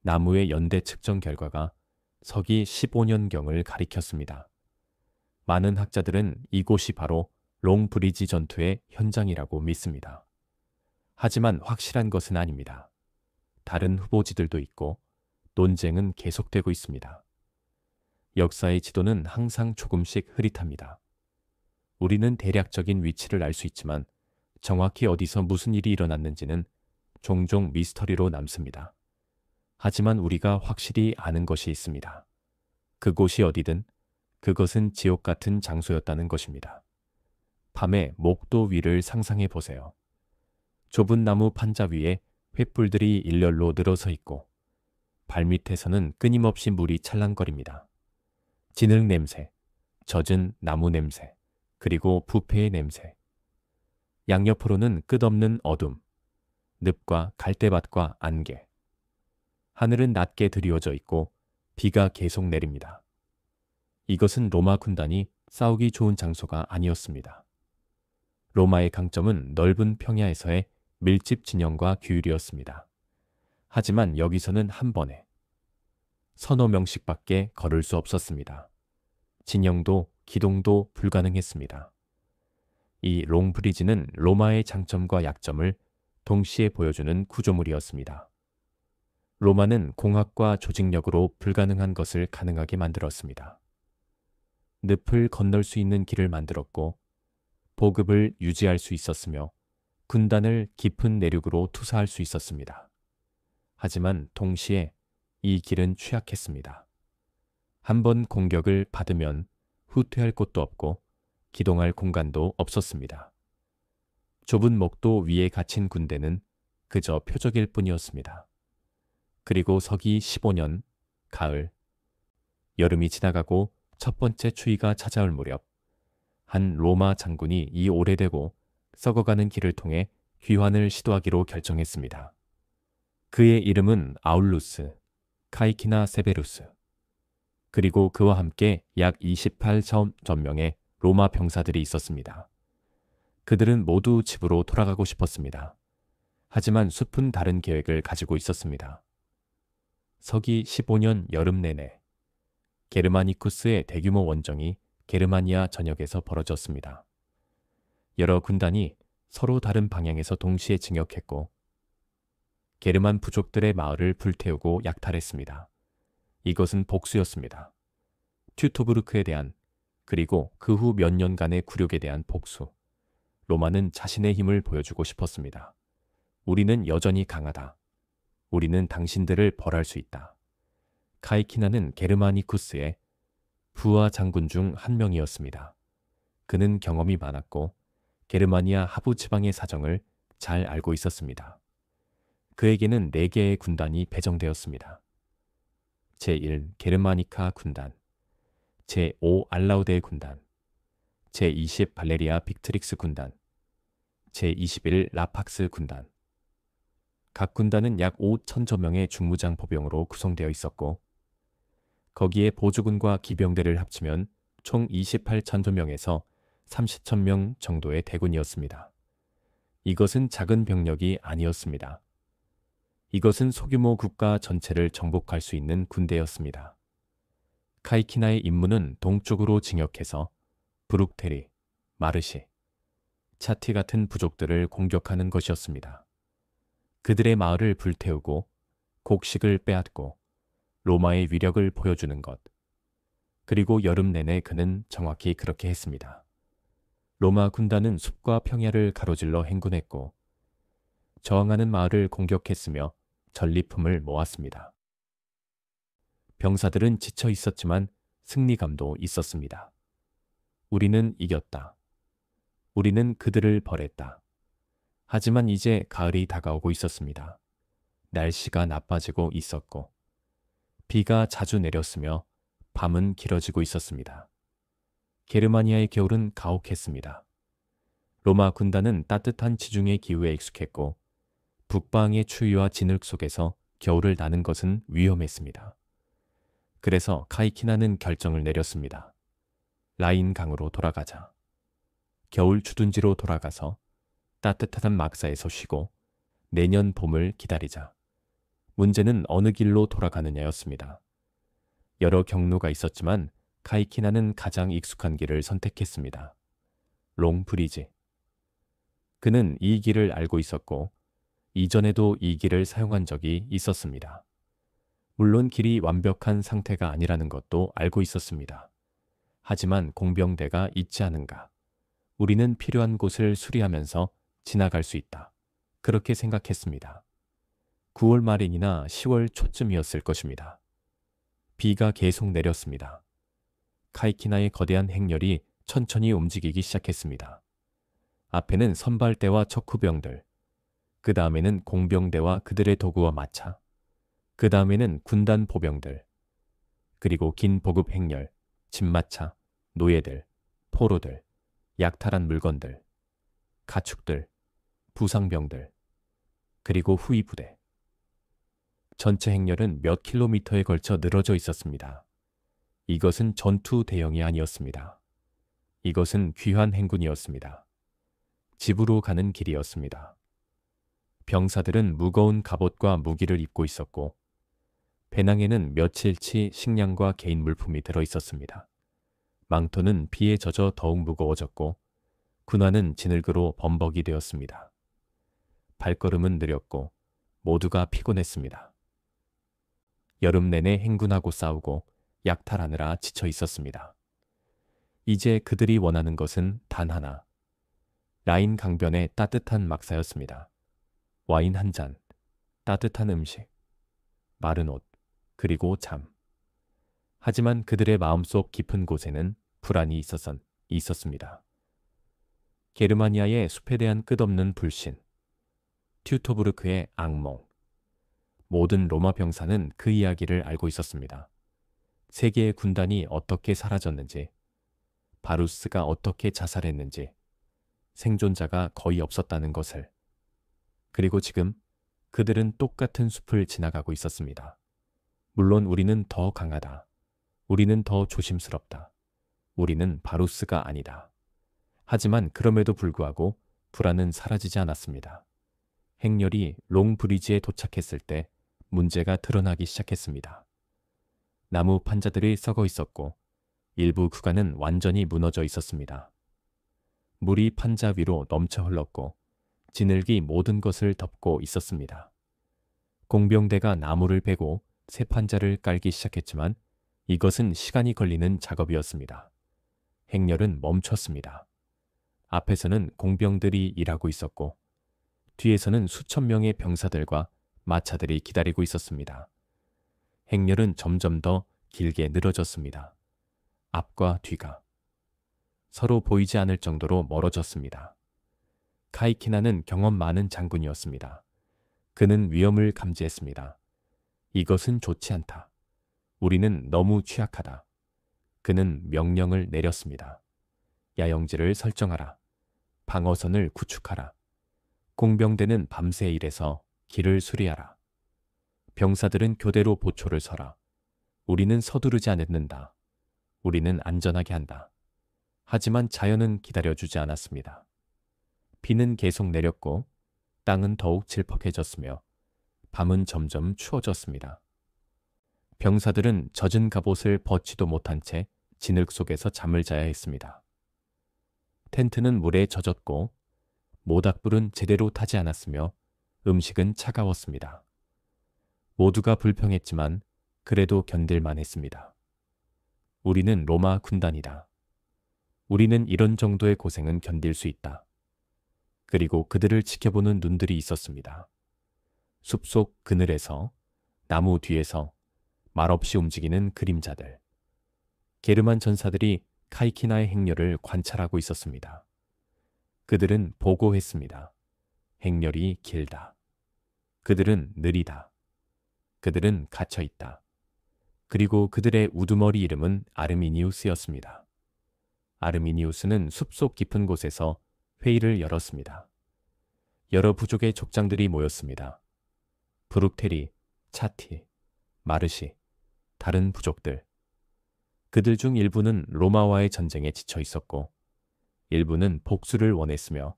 나무의 연대 측정 결과가 서기 15년경을 가리켰습니다. 많은 학자들은 이곳이 바로 롱브리지 전투의 현장이라고 믿습니다. 하지만 확실한 것은 아닙니다. 다른 후보지들도 있고 논쟁은 계속되고 있습니다. 역사의 지도는 항상 조금씩 흐릿합니다. 우리는 대략적인 위치를 알 수 있지만 정확히 어디서 무슨 일이 일어났는지는 종종 미스터리로 남습니다. 하지만 우리가 확실히 아는 것이 있습니다. 그곳이 어디든 그것은 지옥 같은 장소였다는 것입니다. 밤에 목도 위를 상상해 보세요. 좁은 나무 판자 위에 횃불들이 일렬로 늘어서 있고 발밑에서는 끊임없이 물이 찰랑거립니다. 진흙 냄새, 젖은 나무 냄새, 그리고 부패의 냄새. 양옆으로는 끝없는 어둠, 늪과 갈대밭과 안개. 하늘은 낮게 드리워져 있고 비가 계속 내립니다. 이것은 로마 군단이 싸우기 좋은 장소가 아니었습니다. 로마의 강점은 넓은 평야에서의 밀집 진영과 규율이었습니다. 하지만 여기서는 한 번에 서너 명씩밖에 걸을 수 없었습니다. 진영도 기동도 불가능했습니다. 이 롱브리지는 로마의 장점과 약점을 동시에 보여주는 구조물이었습니다. 로마는 공학과 조직력으로 불가능한 것을 가능하게 만들었습니다. 늪을 건널 수 있는 길을 만들었고 보급을 유지할 수 있었으며 군단을 깊은 내륙으로 투사할 수 있었습니다. 하지만 동시에 이 길은 취약했습니다. 한번 공격을 받으면 후퇴할 곳도 없고 기동할 공간도 없었습니다. 좁은 목도 위에 갇힌 군대는 그저 표적일 뿐이었습니다. 그리고 서기 15년 가을, 여름이 지나가고 첫 번째 추위가 찾아올 무렵 한 로마 장군이 이 오래되고 썩어가는 길을 통해 귀환을 시도하기로 결정했습니다. 그의 이름은 아울루스 카이키나 세베루스. 그리고 그와 함께 약 28,000명의 로마 병사들이 있었습니다. 그들은 모두 집으로 돌아가고 싶었습니다. 하지만 숲은 다른 계획을 가지고 있었습니다. 서기 15년 여름 내내 게르마니쿠스의 대규모 원정이 게르마니아 전역에서 벌어졌습니다. 여러 군단이 서로 다른 방향에서 동시에 진격했고 게르만 부족들의 마을을 불태우고 약탈했습니다. 이것은 복수였습니다. 튜토브루크에 대한 그리고 그 후 몇 년간의 굴욕에 대한 복수. 로마는 자신의 힘을 보여주고 싶었습니다. 우리는 여전히 강하다. 우리는 당신들을 벌할 수 있다. 카이키나는 게르마니쿠스의 부하 장군 중 한 명이었습니다. 그는 경험이 많았고 게르마니아 하부 지방의 사정을 잘 알고 있었습니다. 그에게는 4개의 군단이 배정되었습니다. 제1 게르마니카 군단, 제5 알라우데 군단, 제20 발레리아 빅트릭스 군단, 제21 라팍스 군단. 각 군단은 약 5천여 명의 중무장 보병으로 구성되어 있었고 거기에 보조군과 기병대를 합치면 총 28천여 명에서 30천 명 정도의 대군이었습니다. 이것은 작은 병력이 아니었습니다. 이것은 소규모 국가 전체를 정복할 수 있는 군대였습니다. 카이키나의 임무는 동쪽으로 진격해서 브룩테리, 마르시, 차티 같은 부족들을 공격하는 것이었습니다. 그들의 마을을 불태우고 곡식을 빼앗고 로마의 위력을 보여주는 것. 그리고 여름 내내 그는 정확히 그렇게 했습니다. 로마 군단은 숲과 평야를 가로질러 행군했고 저항하는 마을을 공격했으며 전리품을 모았습니다. 병사들은 지쳐 있었지만 승리감도 있었습니다. 우리는 이겼다. 우리는 그들을 벌했다. 하지만 이제 가을이 다가오고 있었습니다. 날씨가 나빠지고 있었고 비가 자주 내렸으며 밤은 길어지고 있었습니다. 게르마니아의 겨울은 가혹했습니다. 로마 군단은 따뜻한 지중해 기후에 익숙했고 북방의 추위와 진흙 속에서 겨울을 나는 것은 위험했습니다. 그래서 카이키나는 결정을 내렸습니다. 라인 강으로 돌아가자. 겨울 주둔지로 돌아가서 따뜻한 막사에서 쉬고 내년 봄을 기다리자. 문제는 어느 길로 돌아가느냐였습니다. 여러 경로가 있었지만 카이키나는 가장 익숙한 길을 선택했습니다. 롱브리지. 그는 이 길을 알고 있었고 이전에도 이 길을 사용한 적이 있었습니다. 물론 길이 완벽한 상태가 아니라는 것도 알고 있었습니다. 하지만 공병대가 있지 않은가. 우리는 필요한 곳을 수리하면서 지나갈 수 있다. 그렇게 생각했습니다. 9월 말이나 10월 초쯤이었을 것입니다. 비가 계속 내렸습니다. 카이키나의 거대한 행렬이 천천히 움직이기 시작했습니다. 앞에는 선발대와 척후병들, 그 다음에는 공병대와 그들의 도구와 마차, 그 다음에는 군단 보병들, 그리고 긴 보급 행렬, 집마차, 노예들, 포로들, 약탈한 물건들, 가축들, 부상병들, 그리고 후위 부대. 전체 행렬은 몇 킬로미터에 걸쳐 늘어져 있었습니다. 이것은 전투 대형이 아니었습니다. 이것은 귀환 행군이었습니다. 집으로 가는 길이었습니다. 병사들은 무거운 갑옷과 무기를 입고 있었고 배낭에는 며칠치 식량과 개인 물품이 들어 있었습니다. 망토는 비에 젖어 더욱 무거워졌고 군화는 진흙으로 범벅이 되었습니다. 발걸음은 느렸고 모두가 피곤했습니다. 여름 내내 행군하고 싸우고 약탈하느라 지쳐 있었습니다. 이제 그들이 원하는 것은 단 하나. 라인 강변의 따뜻한 막사였습니다. 와인 한 잔, 따뜻한 음식, 마른 옷, 그리고 잠. 하지만 그들의 마음속 깊은 곳에는 불안이 있었습니다. 게르마니아의 숲에 대한 끝없는 불신, 튜토브르크의 악몽. 모든 로마 병사는 그 이야기를 알고 있었습니다. 세 개의 군단이 어떻게 사라졌는지, 바루스가 어떻게 자살했는지, 생존자가 거의 없었다는 것을. 그리고 지금 그들은 똑같은 숲을 지나가고 있었습니다. 물론 우리는 더 강하다. 우리는 더 조심스럽다. 우리는 바루스가 아니다. 하지만 그럼에도 불구하고 불안은 사라지지 않았습니다. 행렬이 롱브리지에 도착했을 때 문제가 드러나기 시작했습니다. 나무 판자들이 썩어 있었고 일부 구간은 완전히 무너져 있었습니다. 물이 판자 위로 넘쳐 흘렀고 진흙이 모든 것을 덮고 있었습니다. 공병대가 나무를 베고 새 판자를 깔기 시작했지만 이것은 시간이 걸리는 작업이었습니다. 행렬은 멈췄습니다. 앞에서는 공병들이 일하고 있었고 뒤에서는 수천 명의 병사들과 마차들이 기다리고 있었습니다. 행렬은 점점 더 길게 늘어졌습니다. 앞과 뒤가 서로 보이지 않을 정도로 멀어졌습니다. 카이키나는 경험 많은 장군이었습니다. 그는 위험을 감지했습니다. 이것은 좋지 않다. 우리는 너무 취약하다. 그는 명령을 내렸습니다. 야영지를 설정하라. 방어선을 구축하라. 공병대는 밤새 일해서 길을 수리하라. 병사들은 교대로 보초를 서라. 우리는 서두르지 않는다. 우리는 안전하게 한다. 하지만 자연은 기다려주지 않았습니다. 비는 계속 내렸고 땅은 더욱 질퍽해졌으며 밤은 점점 추워졌습니다. 병사들은 젖은 갑옷을 벗지도 못한 채 진흙 속에서 잠을 자야 했습니다. 텐트는 물에 젖었고 모닥불은 제대로 타지 않았으며 음식은 차가웠습니다. 모두가 불평했지만 그래도 견딜만 했습니다. 우리는 로마 군단이다. 우리는 이런 정도의 고생은 견딜 수 있다. 그리고 그들을 지켜보는 눈들이 있었습니다. 숲속 그늘에서, 나무 뒤에서 말없이 움직이는 그림자들. 게르만 전사들이 카이키나의 행렬을 관찰하고 있었습니다. 그들은 보고했습니다. 행렬이 길다. 그들은 느리다. 그들은 갇혀있다. 그리고 그들의 우두머리 이름은 아르미니우스였습니다. 아르미니우스는 숲속 깊은 곳에서 회의를 열었습니다. 여러 부족의 족장들이 모였습니다. 브룩테리, 차티, 마르시, 다른 부족들. 그들 중 일부는 로마와의 전쟁에 지쳐 있었고 일부는 복수를 원했으며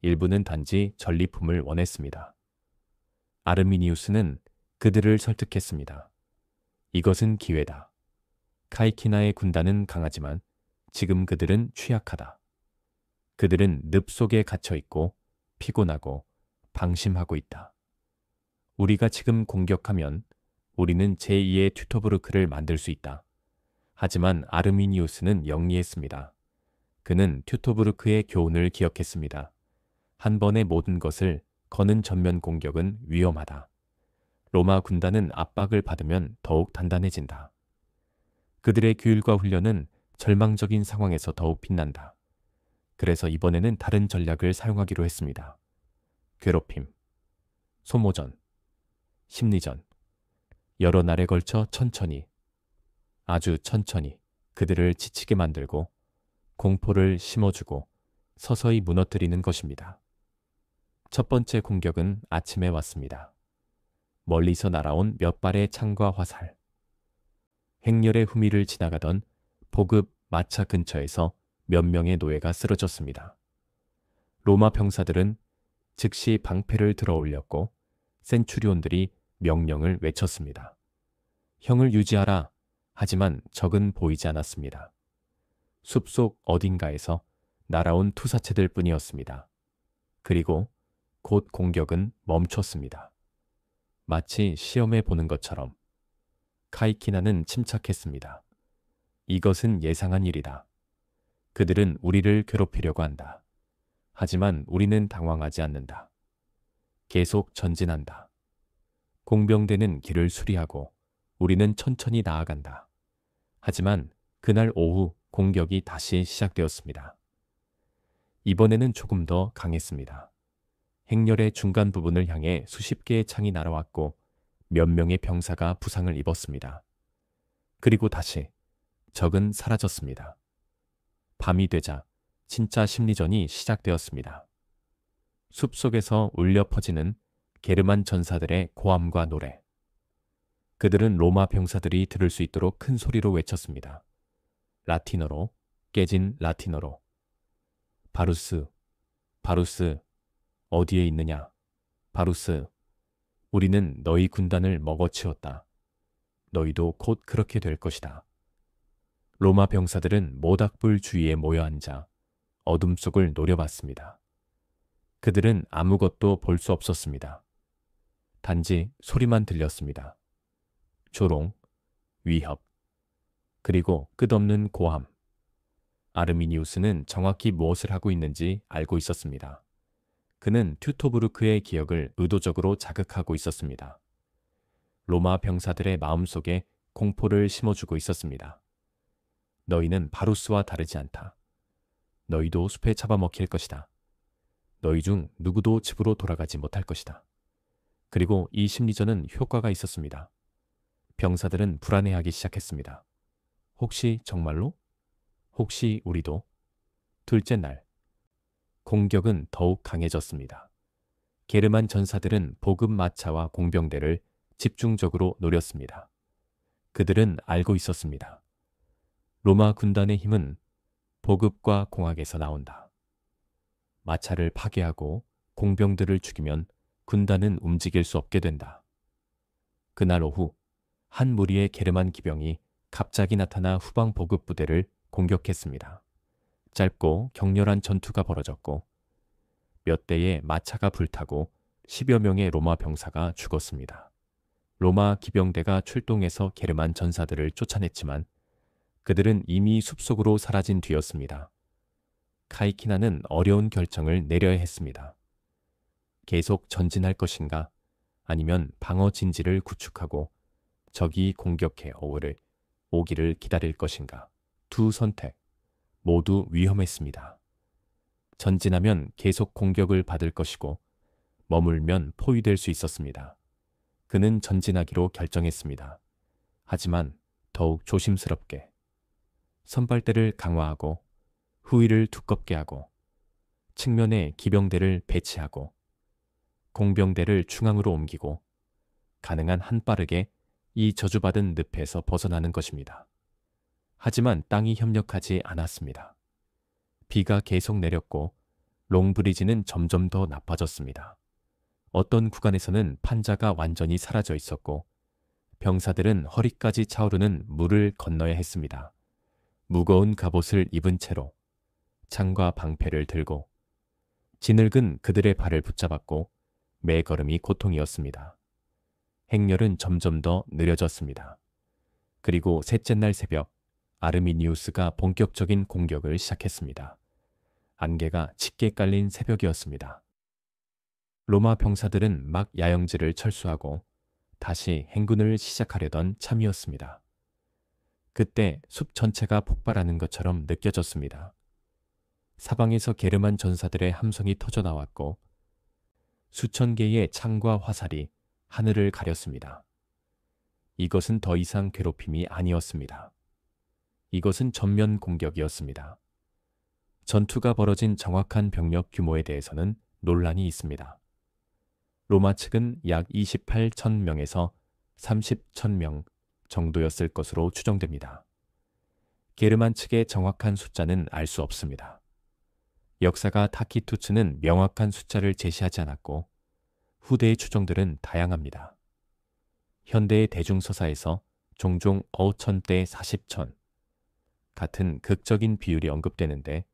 일부는 단지 전리품을 원했습니다. 아르미니우스는 그들을 설득했습니다. 이것은 기회다. 카이키나의 군단은 강하지만 지금 그들은 취약하다. 그들은 늪 속에 갇혀 있고 피곤하고 방심하고 있다. 우리가 지금 공격하면 우리는 제2의 튜토브루크를 만들 수 있다. 하지만 아르미니우스는 영리했습니다. 그는 튜토브루크의 교훈을 기억했습니다. 한 번에 모든 것을 거는 전면 공격은 위험하다. 로마 군단은 압박을 받으면 더욱 단단해진다. 그들의 규율과 훈련은 절망적인 상황에서 더욱 빛난다. 그래서 이번에는 다른 전략을 사용하기로 했습니다. 괴롭힘, 소모전, 심리전, 여러 날에 걸쳐 천천히, 아주 천천히 그들을 지치게 만들고 공포를 심어주고 서서히 무너뜨리는 것입니다. 첫 번째 공격은 아침에 왔습니다. 멀리서 날아온 몇 발의 창과 화살. 행렬의 후미를 지나가던 보급 마차 근처에서 몇 명의 노예가 쓰러졌습니다. 로마 병사들은 즉시 방패를 들어 올렸고 센추리온들이 명령을 외쳤습니다. 형을 유지하라. 하지만 적은 보이지 않았습니다. 숲속 어딘가에서 날아온 투사체들 뿐이었습니다. 그리고 곧 공격은 멈췄습니다. 마치 시험해 보는 것처럼. 카이키나는 침착했습니다. 이것은 예상한 일이다. 그들은 우리를 괴롭히려고 한다. 하지만 우리는 당황하지 않는다. 계속 전진한다. 공병대는 길을 수리하고 우리는 천천히 나아간다. 하지만 그날 오후 공격이 다시 시작되었습니다. 이번에는 조금 더 강했습니다. 행렬의 중간 부분을 향해 수십 개의 창이 날아왔고 몇 명의 병사가 부상을 입었습니다. 그리고 다시 적은 사라졌습니다. 밤이 되자 진짜 심리전이 시작되었습니다. 숲속에서 울려 퍼지는 게르만 전사들의 고함과 노래. 그들은 로마 병사들이 들을 수 있도록 큰 소리로 외쳤습니다. 라틴어로, 깨진 라틴어로. 바루스, 바루스, 어디에 있느냐? 바루스, 우리는 너희 군단을 먹어치웠다. 너희도 곧 그렇게 될 것이다. 로마 병사들은 모닥불 주위에 모여 앉아 어둠 속을 노려봤습니다. 그들은 아무것도 볼 수 없었습니다. 단지 소리만 들렸습니다. 조롱, 위협, 그리고 끝없는 고함. 아르미니우스는 정확히 무엇을 하고 있는지 알고 있었습니다. 그는 튜토브루크의 기억을 의도적으로 자극하고 있었습니다. 로마 병사들의 마음속에 공포를 심어주고 있었습니다. 너희는 바루스와 다르지 않다. 너희도 숲에 잡아먹힐 것이다. 너희 중 누구도 집으로 돌아가지 못할 것이다. 그리고 이 심리전은 효과가 있었습니다. 병사들은 불안해하기 시작했습니다. 혹시 정말로? 혹시 우리도? 둘째 날, 공격은 더욱 강해졌습니다. 게르만 전사들은 보급 마차와 공병대를 집중적으로 노렸습니다. 그들은 알고 있었습니다. 로마 군단의 힘은 보급과 공학에서 나온다. 마차를 파괴하고 공병들을 죽이면 군단은 움직일 수 없게 된다. 그날 오후 한 무리의 게르만 기병이 갑자기 나타나 후방 보급 부대를 공격했습니다. 짧고 격렬한 전투가 벌어졌고 몇 대의 마차가 불타고 10여 명의 로마 병사가 죽었습니다. 로마 기병대가 출동해서 게르만 전사들을 쫓아냈지만 그들은 이미 숲속으로 사라진 뒤였습니다. 카이키나는 어려운 결정을 내려야 했습니다. 계속 전진할 것인가 아니면 방어 진지를 구축하고 적이 공격해 오기를 기다릴 것인가. 두 선택 모두 위험했습니다. 전진하면 계속 공격을 받을 것이고 머물면 포위될 수 있었습니다. 그는 전진하기로 결정했습니다. 하지만 더욱 조심스럽게 선발대를 강화하고 후위를 두껍게 하고 측면에 기병대를 배치하고 공병대를 중앙으로 옮기고 가능한 한 빠르게 이 저주받은 늪에서 벗어나는 것입니다. 하지만 땅이 협력하지 않았습니다. 비가 계속 내렸고 롱브리지는 점점 더 나빠졌습니다. 어떤 구간에서는 판자가 완전히 사라져 있었고 병사들은 허리까지 차오르는 물을 건너야 했습니다. 무거운 갑옷을 입은 채로 창과 방패를 들고 지늙은 그들의 발을 붙잡았고 매 걸음이 고통이었습니다. 행렬은 점점 더 느려졌습니다. 그리고 셋째 날 새벽 아르미니우스가 본격적인 공격을 시작했습니다. 안개가 짙게 깔린 새벽이었습니다. 로마 병사들은 막 야영지를 철수하고 다시 행군을 시작하려던 참이었습니다. 그때 숲 전체가 폭발하는 것처럼 느껴졌습니다. 사방에서 게르만 전사들의 함성이 터져나왔고 수천 개의 창과 화살이 하늘을 가렸습니다. 이것은 더 이상 괴롭힘이 아니었습니다. 이것은 전면 공격이었습니다. 전투가 벌어진 정확한 병력 규모에 대해서는 논란이 있습니다. 로마 측은 약 28,000명에서 30,000명 정도였을 것으로 추정됩니다. 게르만 측의 정확한 숫자는 알 수 없습니다. 역사가 타키투츠는 명확한 숫자를 제시하지 않았고 후대의 추정들은 다양합니다. 현대의 대중서사에서 종종 5,000대 40,000 같은 극적인 비율이 언급되는데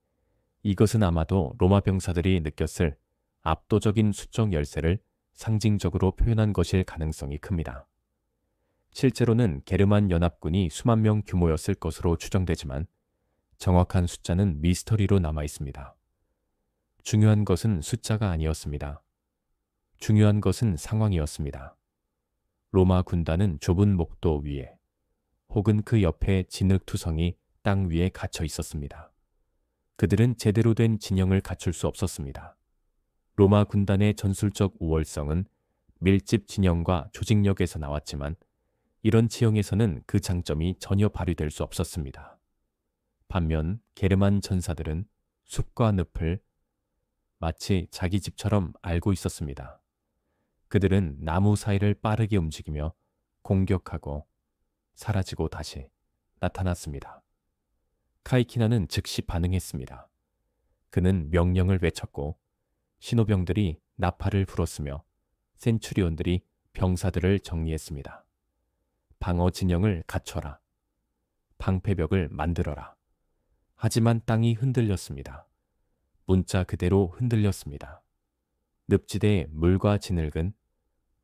이것은 아마도 로마 병사들이 느꼈을 압도적인 수적 열세를 상징적으로 표현한 것일 가능성이 큽니다. 실제로는 게르만 연합군이 수만 명 규모였을 것으로 추정되지만 정확한 숫자는 미스터리로 남아 있습니다. 중요한 것은 숫자가 아니었습니다. 중요한 것은 상황이었습니다. 로마 군단은 좁은 목도 위에 혹은 그 옆에 진흙투성이 땅 위에 갇혀 있었습니다. 그들은 제대로 된 진영을 갖출 수 없었습니다. 로마 군단의 전술적 우월성은 밀집 진영과 조직력에서 나왔지만 이런 지형에서는 그 장점이 전혀 발휘될 수 없었습니다. 반면 게르만 전사들은 숲과 늪을 마치 자기 집처럼 알고 있었습니다. 그들은 나무 사이를 빠르게 움직이며 공격하고 사라지고 다시 나타났습니다. 카이키나는 즉시 반응했습니다. 그는 명령을 외쳤고 신호병들이 나팔을 불었으며 센츄리온들이 병사들을 정리했습니다. 방어 진영을 갖춰라. 방패벽을 만들어라. 하지만 땅이 흔들렸습니다. 문자 그대로 흔들렸습니다. 늪지대의 물과 진흙은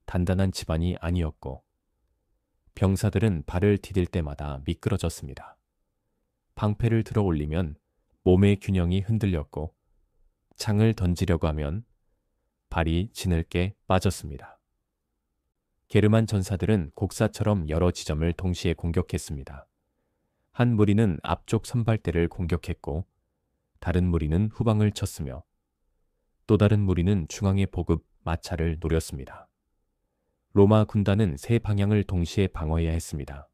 단단한 지반이 아니었고 병사들은 발을 디딜 때마다 미끄러졌습니다. 방패를 들어 올리면 몸의 균형이 흔들렸고 창을 던지려고 하면 발이 지늘게 빠졌습니다. 게르만 전사들은 곡사처럼 여러 지점을 동시에 공격했습니다. 한 무리는 앞쪽 선발대를 공격했고 다른 무리는 후방을 쳤으며 또 다른 무리는 중앙의 보급 마차를 노렸습니다. 로마 군단은 세 방향을 동시에 방어해야 했습니다.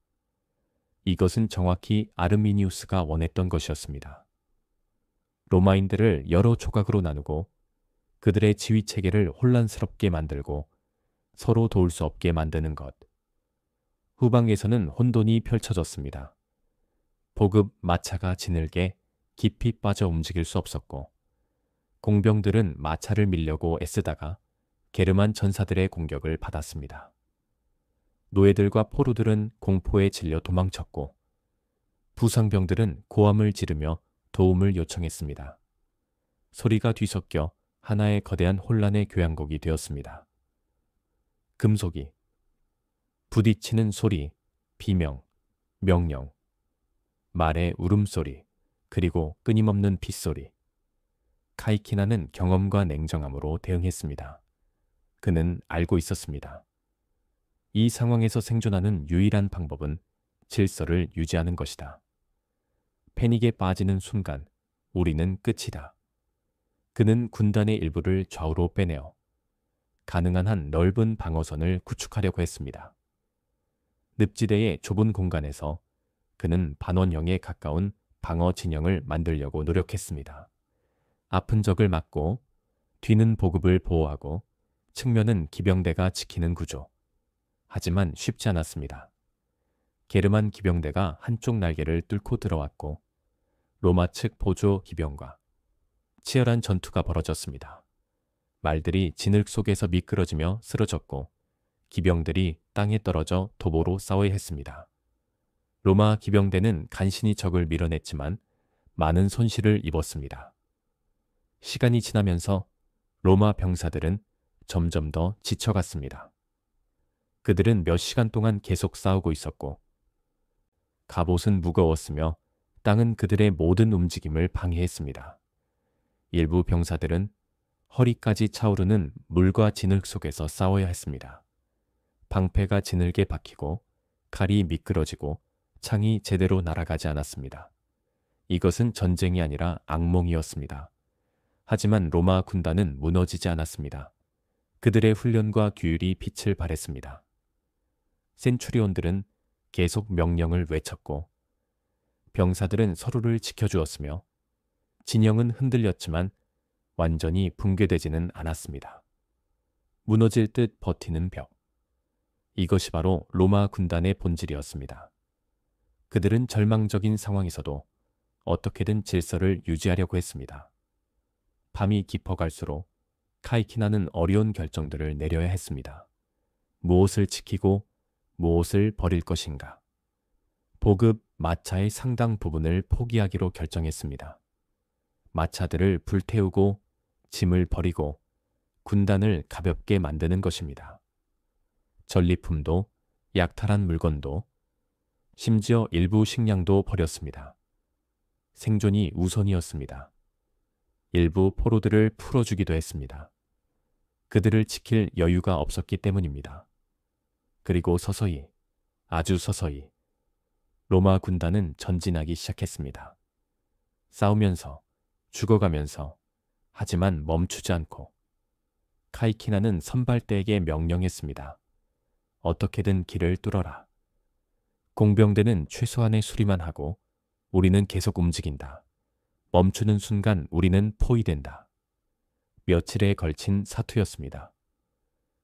이것은 정확히 아르미니우스가 원했던 것이었습니다. 로마인들을 여러 조각으로 나누고 그들의 지휘 체계를 혼란스럽게 만들고 서로 도울 수 없게 만드는 것. 후방에서는 혼돈이 펼쳐졌습니다. 보급 마차가 지늘게 깊이 빠져 움직일 수 없었고 공병들은 마차를 밀려고 애쓰다가 게르만 전사들의 공격을 받았습니다. 노예들과 포로들은 공포에 질려 도망쳤고 부상병들은 고함을 지르며 도움을 요청했습니다. 소리가 뒤섞여 하나의 거대한 혼란의 교향곡이 되었습니다. 금속이 부딪히는 소리, 비명, 명령, 말의 울음소리, 그리고 끊임없는 빗소리. 카이키나는 경험과 냉정함으로 대응했습니다. 그는 알고 있었습니다. 이 상황에서 생존하는 유일한 방법은 질서를 유지하는 것이다. 패닉에 빠지는 순간 우리는 끝이다. 그는 군단의 일부를 좌우로 빼내어 가능한 한 넓은 방어선을 구축하려고 했습니다. 늪지대의 좁은 공간에서 그는 반원형에 가까운 방어 진영을 만들려고 노력했습니다. 아픈 적을 막고 뒤는 보급을 보호하고 측면은 기병대가 지키는 구조. 하지만 쉽지 않았습니다. 게르만 기병대가 한쪽 날개를 뚫고 들어왔고 로마 측 보조 기병과 치열한 전투가 벌어졌습니다. 말들이 진흙 속에서 미끄러지며 쓰러졌고 기병들이 땅에 떨어져 도보로 싸워야 했습니다. 로마 기병대는 간신히 적을 밀어냈지만 많은 손실을 입었습니다. 시간이 지나면서 로마 병사들은 점점 더 지쳐갔습니다. 그들은 몇 시간 동안 계속 싸우고 있었고 갑옷은 무거웠으며 땅은 그들의 모든 움직임을 방해했습니다. 일부 병사들은 허리까지 차오르는 물과 진흙 속에서 싸워야 했습니다. 방패가 지늘게 박히고 칼이 미끄러지고 창이 제대로 날아가지 않았습니다. 이것은 전쟁이 아니라 악몽이었습니다. 하지만 로마 군단은 무너지지 않았습니다. 그들의 훈련과 규율이 빛을 발했습니다. 센추리온들은 계속 명령을 외쳤고 병사들은 서로를 지켜주었으며 진영은 흔들렸지만 완전히 붕괴되지는 않았습니다. 무너질 듯 버티는 벽. 이것이 바로 로마 군단의 본질이었습니다. 그들은 절망적인 상황에서도 어떻게든 질서를 유지하려고 했습니다. 밤이 깊어갈수록 카이키나는 어려운 결정들을 내려야 했습니다. 무엇을 지키고 무엇을 버릴 것인가. 보급 마차의 상당 부분을 포기하기로 결정했습니다. 마차들을 불태우고 짐을 버리고 군단을 가볍게 만드는 것입니다. 전리품도 약탈한 물건도 심지어 일부 식량도 버렸습니다. 생존이 우선이었습니다. 일부 포로들을 풀어주기도 했습니다. 그들을 지킬 여유가 없었기 때문입니다. 그리고 서서히, 아주 서서히 로마 군단은 전진하기 시작했습니다. 싸우면서, 죽어가면서, 하지만 멈추지 않고 카이키나는 선발대에게 명령했습니다. 어떻게든 길을 뚫어라. 공병대는 최소한의 수리만 하고 우리는 계속 움직인다. 멈추는 순간 우리는 포위된다. 며칠에 걸친 사투였습니다.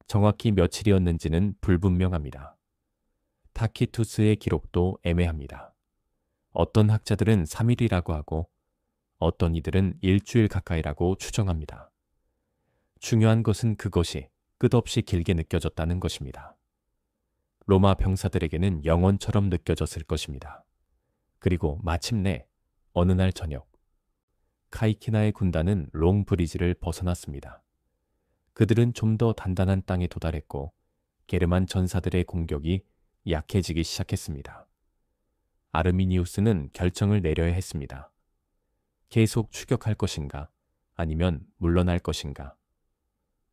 정확히 며칠이었는지는 불분명합니다. 타키투스의 기록도 애매합니다. 어떤 학자들은 3일이라고 하고 어떤 이들은 일주일 가까이라고 추정합니다. 중요한 것은 그것이 끝없이 길게 느껴졌다는 것입니다. 로마 병사들에게는 영원처럼 느껴졌을 것입니다. 그리고 마침내 어느 날 저녁, 카이키나의 군단은 롱브리지를 벗어났습니다. 그들은 좀 더 단단한 땅에 도달했고 게르만 전사들의 공격이 약해지기 시작했습니다. 아르미니우스는 결정을 내려야 했습니다. 계속 추격할 것인가? 아니면 물러날 것인가?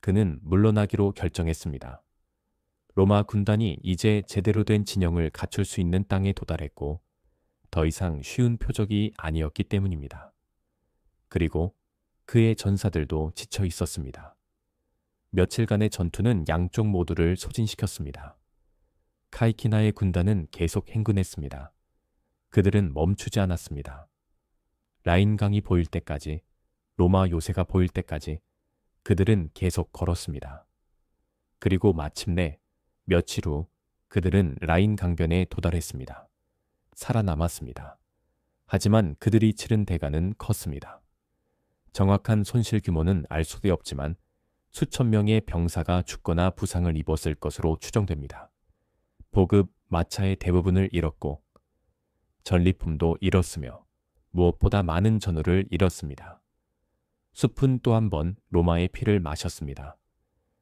그는 물러나기로 결정했습니다. 로마 군단이 이제 제대로 된 진영을 갖출 수 있는 땅에 도달했고 더 이상 쉬운 표적이 아니었기 때문입니다. 그리고 그의 전사들도 지쳐 있었습니다. 며칠간의 전투는 양쪽 모두를 소진시켰습니다. 카이키나의 군단은 계속 행군했습니다. 그들은 멈추지 않았습니다. 라인강이 보일 때까지, 로마 요새가 보일 때까지 그들은 계속 걸었습니다. 그리고 마침내 며칠 후 그들은 라인 강변에 도달했습니다. 살아남았습니다. 하지만 그들이 치른 대가는 컸습니다. 정확한 손실 규모는 알 수도 없지만 수천 명의 병사가 죽거나 부상을 입었을 것으로 추정됩니다. 보급, 마차의 대부분을 잃었고 전리품도 잃었으며 무엇보다 많은 전우를 잃었습니다. 숲은 또 한 번 로마의 피를 마셨습니다.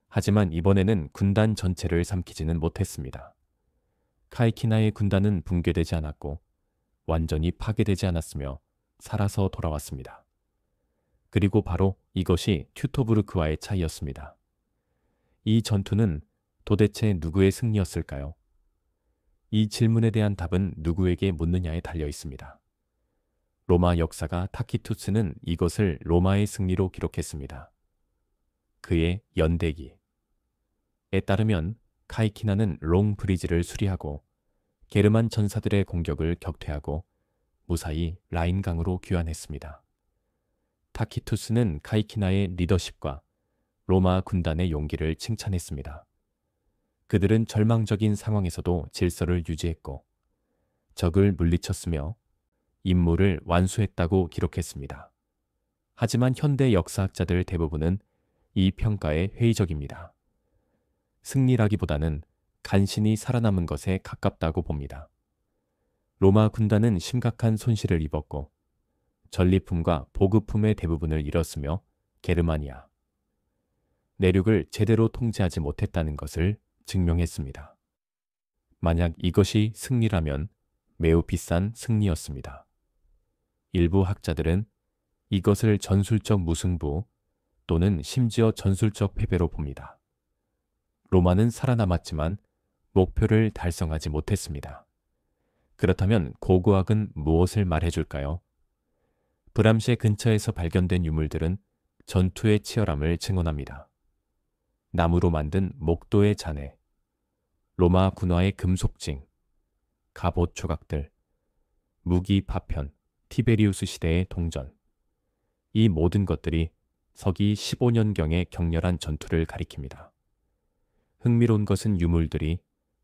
하지만 이번에는 군단 전체를 삼키지는 못했습니다. 카이키나의 군단은 붕괴되지 않았고 완전히 파괴되지 않았으며 살아서 돌아왔습니다. 그리고 바로 이것이 튜토브르크와의 차이였습니다. 이 전투는 도대체 누구의 승리였을까요? 이 질문에 대한 답은 누구에게 묻느냐에 달려 있습니다. 로마 역사가 타키투스는 이것을 로마의 승리로 기록했습니다. 그의 연대기에 따르면 카이키나는 롱 브리지를 수리하고 게르만 전사들의 공격을 격퇴하고 무사히 라인강으로 귀환했습니다. 타키투스는 카이키나의 리더십과 로마 군단의 용기를 칭찬했습니다. 그들은 절망적인 상황에서도 질서를 유지했고 적을 물리쳤으며 임무를 완수했다고 기록했습니다. 하지만 현대 역사학자들 대부분은 이 평가에 회의적입니다. 승리라기보다는 간신히 살아남은 것에 가깝다고 봅니다. 로마 군단은 심각한 손실을 입었고 전리품과 보급품의 대부분을 잃었으며 게르마니아, 내륙을 제대로 통제하지 못했다는 것을 증명했습니다. 만약 이것이 승리라면 매우 비싼 승리였습니다. 일부 학자들은 이것을 전술적 무승부 또는 심지어 전술적 패배로 봅니다. 로마는 살아남았지만 목표를 달성하지 못했습니다. 그렇다면 고고학은 무엇을 말해줄까요? 브람시의 근처에서 발견된 유물들은 전투의 치열함을 증언합니다. 나무로 만든 목도의 잔해, 로마 군화의 금속징, 갑옷 조각들, 무기 파편, 티베리우스 시대의 동전. 이 모든 것들이 서기 15년경의 격렬한 전투를 가리킵니다. 흥미로운 것은 유물들이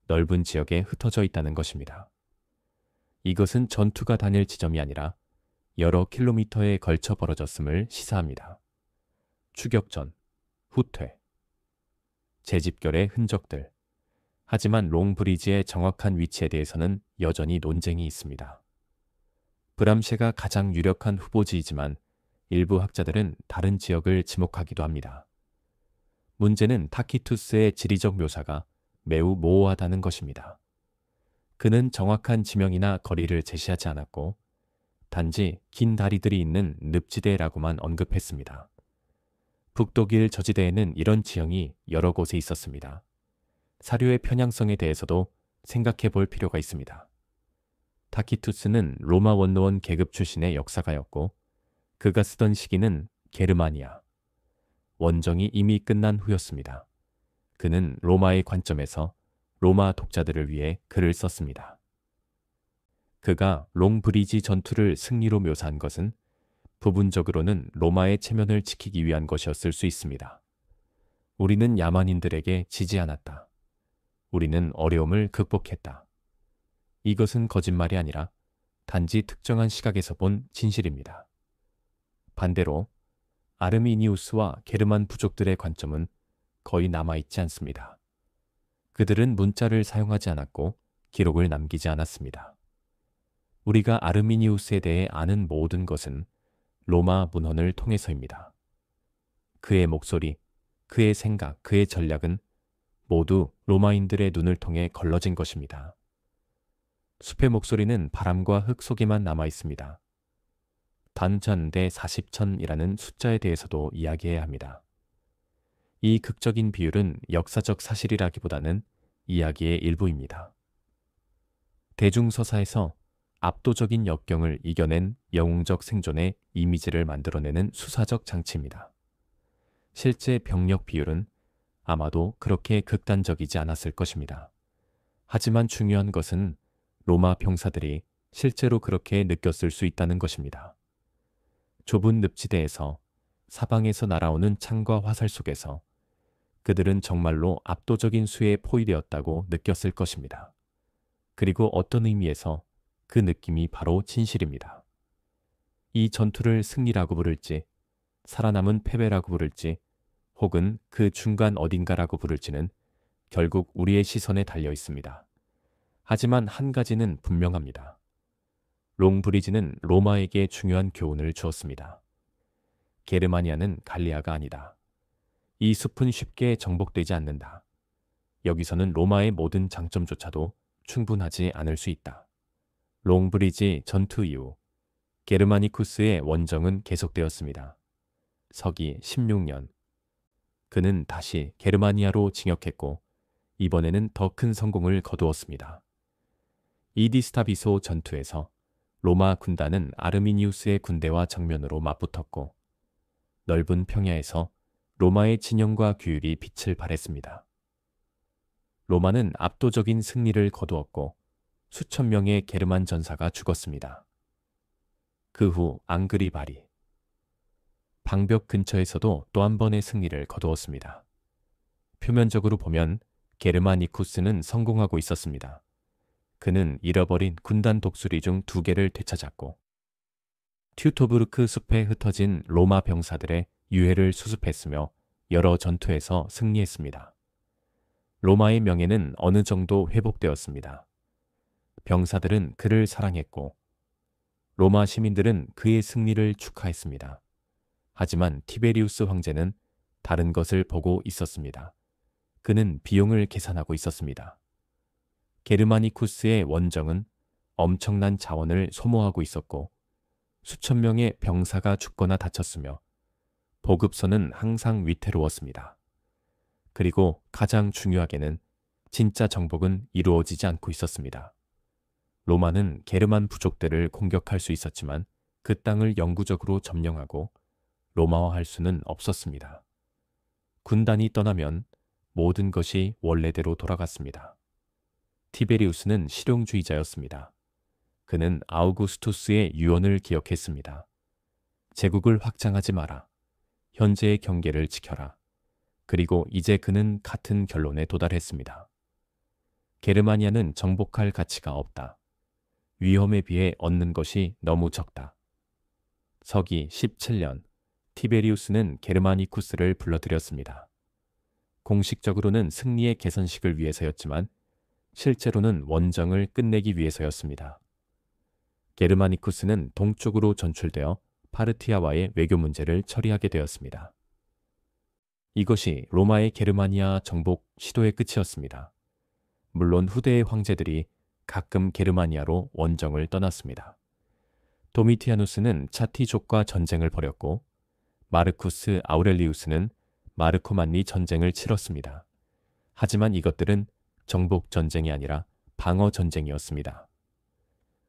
넓은 지역에 흩어져 있다는 것입니다. 이것은 전투가 다닐 지점이 아니라 여러 킬로미터에 걸쳐 벌어졌음을 시사합니다. 추격 전, 후퇴, 재집결의 흔적들. 하지만 롱브리지의 정확한 위치에 대해서는 여전히 논쟁이 있습니다. 브람셰가 가장 유력한 후보지이지만 일부 학자들은 다른 지역을 지목하기도 합니다. 문제는 타키투스의 지리적 묘사가 매우 모호하다는 것입니다. 그는 정확한 지명이나 거리를 제시하지 않았고 단지 긴 다리들이 있는 늪지대라고만 언급했습니다. 북독일 저지대에는 이런 지형이 여러 곳에 있었습니다. 사료의 편향성에 대해서도 생각해 볼 필요가 있습니다. 타키투스는 로마 원로원 계급 출신의 역사가였고 그가 쓰던 시기는 게르마니아, 원정이 이미 끝난 후였습니다. 그는 로마의 관점에서 로마 독자들을 위해 글을 썼습니다. 그가 롱브리지 전투를 승리로 묘사한 것은 부분적으로는 로마의 체면을 지키기 위한 것이었을 수 있습니다. 우리는 야만인들에게 지지 않았다. 우리는 어려움을 극복했다. 이것은 거짓말이 아니라 단지 특정한 시각에서 본 진실입니다. 반대로 아르미니우스와 게르만 부족들의 관점은 거의 남아있지 않습니다. 그들은 문자를 사용하지 않았고 기록을 남기지 않았습니다. 우리가 아르미니우스에 대해 아는 모든 것은 로마 문헌을 통해서입니다. 그의 목소리, 그의 생각, 그의 전략은 모두 로마인들의 눈을 통해 걸러진 것입니다. 숲의 목소리는 바람과 흙 속에만 남아 있습니다. 단전대 40천이라는 숫자에 대해서도 이야기해야 합니다. 이 극적인 비율은 역사적 사실이라기보다는 이야기의 일부입니다. 대중서사에서 압도적인 역경을 이겨낸 영웅적 생존의 이미지를 만들어내는 수사적 장치입니다. 실제 병력 비율은 아마도 그렇게 극단적이지 않았을 것입니다. 하지만 중요한 것은 로마 병사들이 실제로 그렇게 느꼈을 수 있다는 것입니다. 좁은 늪지대에서 사방에서 날아오는 창과 화살 속에서 그들은 정말로 압도적인 수에 포위되었다고 느꼈을 것입니다. 그리고 어떤 의미에서 그 느낌이 바로 진실입니다. 이 전투를 승리라고 부를지, 살아남은 패배라고 부를지, 혹은 그 중간 어딘가라고 부를지는 결국 우리의 시선에 달려 있습니다. 하지만 한 가지는 분명합니다. 롱브리지는 로마에게 중요한 교훈을 주었습니다. 게르마니아는 갈리아가 아니다. 이 숲은 쉽게 정복되지 않는다. 여기서는 로마의 모든 장점조차도 충분하지 않을 수 있다. 롱브리지 전투 이후 게르마니쿠스의 원정은 계속되었습니다. 서기 16년 그는 다시 게르마니아로 진격했고 이번에는 더 큰 성공을 거두었습니다. 이디스타비소 전투에서 로마 군단은 아르미니우스의 군대와 정면으로 맞붙었고 넓은 평야에서 로마의 진영과 규율이 빛을 발했습니다. 로마는 압도적인 승리를 거두었고 수천 명의 게르만 전사가 죽었습니다. 그 후 앙그리바리 방벽 근처에서도 또 한 번의 승리를 거두었습니다. 표면적으로 보면 게르마니쿠스는 성공하고 있었습니다. 그는 잃어버린 군단 독수리 중 2개를 되찾았고 튜토브르크 숲에 흩어진 로마 병사들의 유해를 수습했으며 여러 전투에서 승리했습니다. 로마의 명예는 어느 정도 회복되었습니다. 병사들은 그를 사랑했고 로마 시민들은 그의 승리를 축하했습니다. 하지만 티베리우스 황제는 다른 것을 보고 있었습니다. 그는 비용을 계산하고 있었습니다. 게르마니쿠스의 원정은 엄청난 자원을 소모하고 있었고 수천 명의 병사가 죽거나 다쳤으며 보급선은 항상 위태로웠습니다. 그리고 가장 중요하게는 진짜 정복은 이루어지지 않고 있었습니다. 로마는 게르만 부족들을 공격할 수 있었지만 그 땅을 영구적으로 점령하고 로마화할 수는 없었습니다. 군단이 떠나면 모든 것이 원래대로 돌아갔습니다. 티베리우스는 실용주의자였습니다. 그는 아우구스투스의 유언을 기억했습니다. 제국을 확장하지 마라. 현재의 경계를 지켜라. 그리고 이제 그는 같은 결론에 도달했습니다. 게르마니아는 정복할 가치가 없다. 위험에 비해 얻는 것이 너무 적다. 서기 17년 티베리우스는 게르마니쿠스를 불러들였습니다. 공식적으로는 승리의 개선식을 위해서였지만 실제로는 원정을 끝내기 위해서였습니다. 게르마니쿠스는 동쪽으로 전출되어 파르티아와의 외교 문제를 처리하게 되었습니다. 이것이 로마의 게르마니아 정복 시도의 끝이었습니다. 물론 후대의 황제들이 가끔 게르마니아로 원정을 떠났습니다. 도미티아누스는 차티족과 전쟁을 벌였고 마르쿠스 아우렐리우스는 마르코만니 전쟁을 치렀습니다. 하지만 이것들은 정복 전쟁이 아니라 방어 전쟁이었습니다.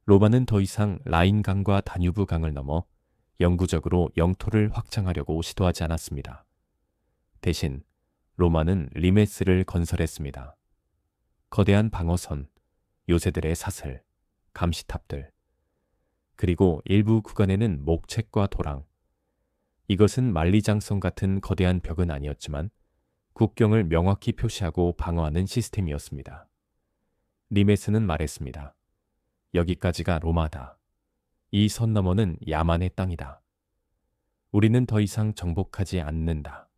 로마는 더 이상 라인강과 다뉴브 강을 넘어 영구적으로 영토를 확장하려고 시도하지 않았습니다. 대신 로마는 리메스를 건설했습니다. 거대한 방어선, 요새들의 사슬, 감시탑들, 그리고 일부 구간에는 목책과 도랑. 이것은 만리장성 같은 거대한 벽은 아니었지만 국경을 명확히 표시하고 방어하는 시스템이었습니다. 리메스는 말했습니다. 여기까지가 로마다. 이 선 너머는 야만의 땅이다. 우리는 더 이상 정복하지 않는다.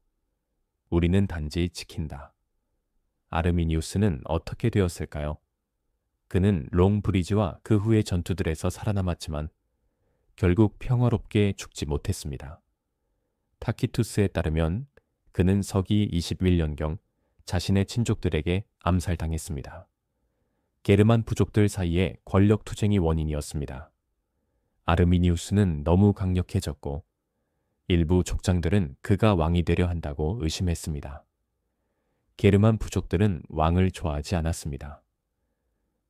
우리는 단지 지킨다. 아르미니우스는 어떻게 되었을까요? 그는 롱브리지와 그 후의 전투들에서 살아남았지만 결국 평화롭게 죽지 못했습니다. 타키투스에 따르면 그는 서기 21년경 자신의 친족들에게 암살당했습니다. 게르만 부족들 사이에 권력 투쟁이 원인이었습니다. 아르미니우스는 너무 강력해졌고 일부 족장들은 그가 왕이 되려 한다고 의심했습니다. 게르만 부족들은 왕을 좋아하지 않았습니다.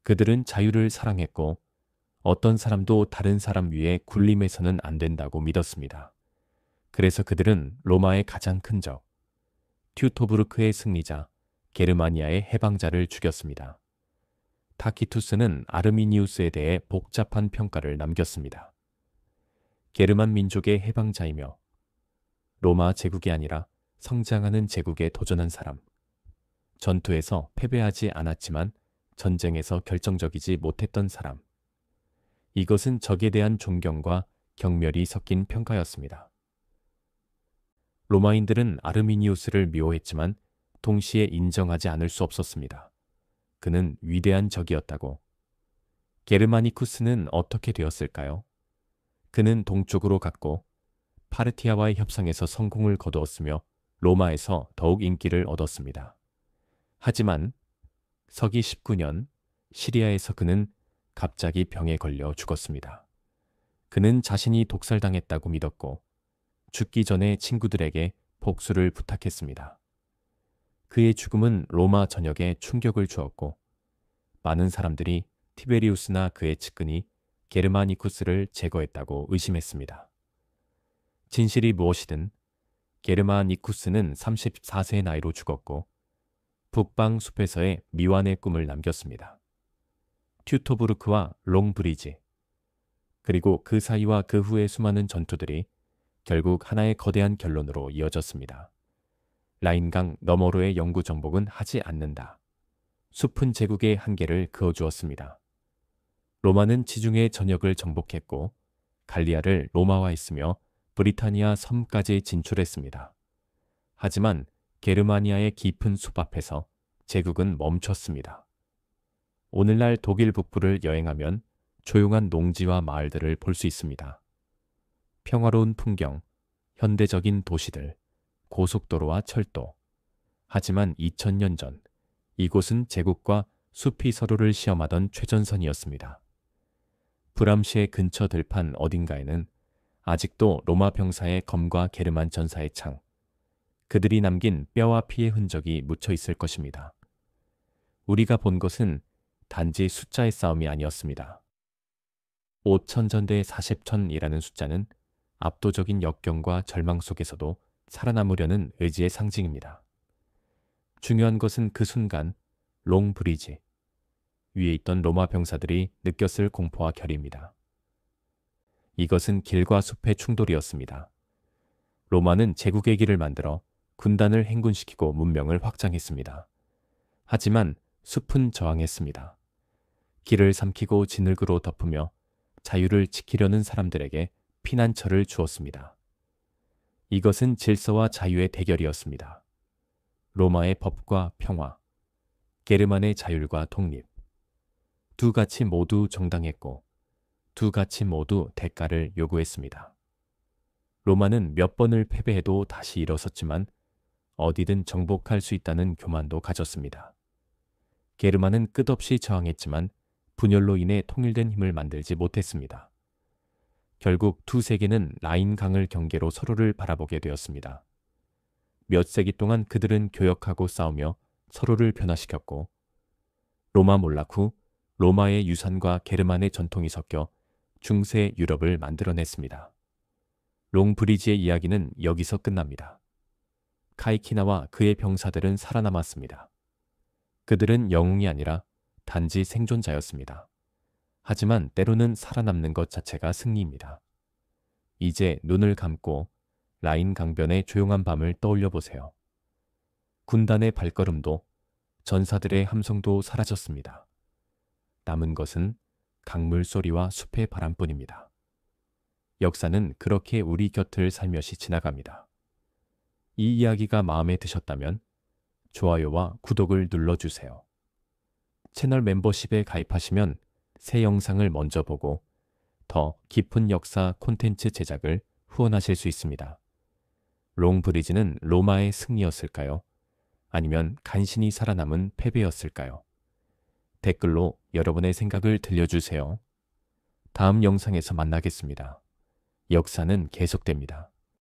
그들은 자유를 사랑했고 어떤 사람도 다른 사람 위에 군림해서는 안 된다고 믿었습니다. 그래서 그들은 로마의 가장 큰 적, 튜토브루크의 승리자, 게르마니아의 해방자를 죽였습니다. 타키투스는 아르미니우스에 대해 복잡한 평가를 남겼습니다. 게르만 민족의 해방자이며 로마 제국이 아니라 성장하는 제국에 도전한 사람, 전투에서 패배하지 않았지만 전쟁에서 결정적이지 못했던 사람. 이것은 적에 대한 존경과 경멸이 섞인 평가였습니다. 로마인들은 아르미니우스를 미워했지만 동시에 인정하지 않을 수 없었습니다. 그는 위대한 적이었다고. 게르마니쿠스는 어떻게 되었을까요? 그는 동쪽으로 갔고 파르티아와의 협상에서 성공을 거두었으며 로마에서 더욱 인기를 얻었습니다. 하지만 서기 19년 시리아에서 그는 갑자기 병에 걸려 죽었습니다. 그는 자신이 독살당했다고 믿었고 죽기 전에 친구들에게 복수를 부탁했습니다. 그의 죽음은 로마 전역에 충격을 주었고 많은 사람들이 티베리우스나 그의 측근이 게르마니쿠스를 제거했다고 의심했습니다. 진실이 무엇이든 게르마니쿠스는 34세의 나이로 죽었고 북방 숲에서의 미완의 꿈을 남겼습니다. 튜토브루크와 롱브리지, 그리고 그 사이와 그 후의 수많은 전투들이 결국 하나의 거대한 결론으로 이어졌습니다. 라인강 너머로의 영구 정복은 하지 않는다. 숲은 제국의 한계를 그어주었습니다. 로마는 지중해 전역을 정복했고 갈리아를 로마화했으며 브리타니아 섬까지 진출했습니다. 하지만 게르마니아의 깊은 숲 앞에서 제국은 멈췄습니다. 오늘날 독일 북부를 여행하면 조용한 농지와 마을들을 볼 수 있습니다. 평화로운 풍경, 현대적인 도시들, 고속도로와 철도. 하지만 2000년 전 이곳은 제국과 숲이 서로를 시험하던 최전선이었습니다. 브람시의 근처 들판 어딘가에는 아직도 로마 병사의 검과 게르만 전사의 창, 그들이 남긴 뼈와 피의 흔적이 묻혀 있을 것입니다. 우리가 본 것은 단지 숫자의 싸움이 아니었습니다. 5000전대의 40천이라는 숫자는 압도적인 역경과 절망 속에서도 살아남으려는 의지의 상징입니다. 중요한 것은 그 순간 롱브리지 위에 있던 로마 병사들이 느꼈을 공포와 결의입니다. 이것은 길과 숲의 충돌이었습니다. 로마는 제국의 길을 만들어 군단을 행군시키고 문명을 확장했습니다. 하지만 숲은 저항했습니다. 길을 삼키고 진흙으로 덮으며 자유를 지키려는 사람들에게 피난처를 주었습니다. 이것은 질서와 자유의 대결이었습니다. 로마의 법과 평화, 게르만의 자율과 독립. 두 가치 모두 정당했고 두 가치 모두 대가를 요구했습니다. 로마는 몇 번을 패배해도 다시 일어섰지만 어디든 정복할 수 있다는 교만도 가졌습니다. 게르만은 끝없이 저항했지만 분열로 인해 통일된 힘을 만들지 못했습니다. 결국 두 세계는 라인강을 경계로 서로를 바라보게 되었습니다. 몇 세기 동안 그들은 교역하고 싸우며 서로를 변화시켰고 로마 몰락 후 로마의 유산과 게르만의 전통이 섞여 중세 유럽을 만들어냈습니다. 롱브리지의 이야기는 여기서 끝납니다. 카이키나와 그의 병사들은 살아남았습니다. 그들은 영웅이 아니라 단지 생존자였습니다. 하지만 때로는 살아남는 것 자체가 승리입니다. 이제 눈을 감고 라인 강변의 조용한 밤을 떠올려 보세요. 군단의 발걸음도 전사들의 함성도 사라졌습니다. 남은 것은 강물 소리와 숲의 바람뿐입니다. 역사는 그렇게 우리 곁을 살며시 지나갑니다. 이 이야기가 마음에 드셨다면 좋아요와 구독을 눌러주세요. 채널 멤버십에 가입하시면 새 영상을 먼저 보고 더 깊은 역사 콘텐츠 제작을 후원하실 수 있습니다. 롱브리지는 로마의 승리였을까요? 아니면 간신히 살아남은 패배였을까요? 댓글로 여러분의 생각을 들려주세요. 다음 영상에서 만나겠습니다. 역사는 계속됩니다.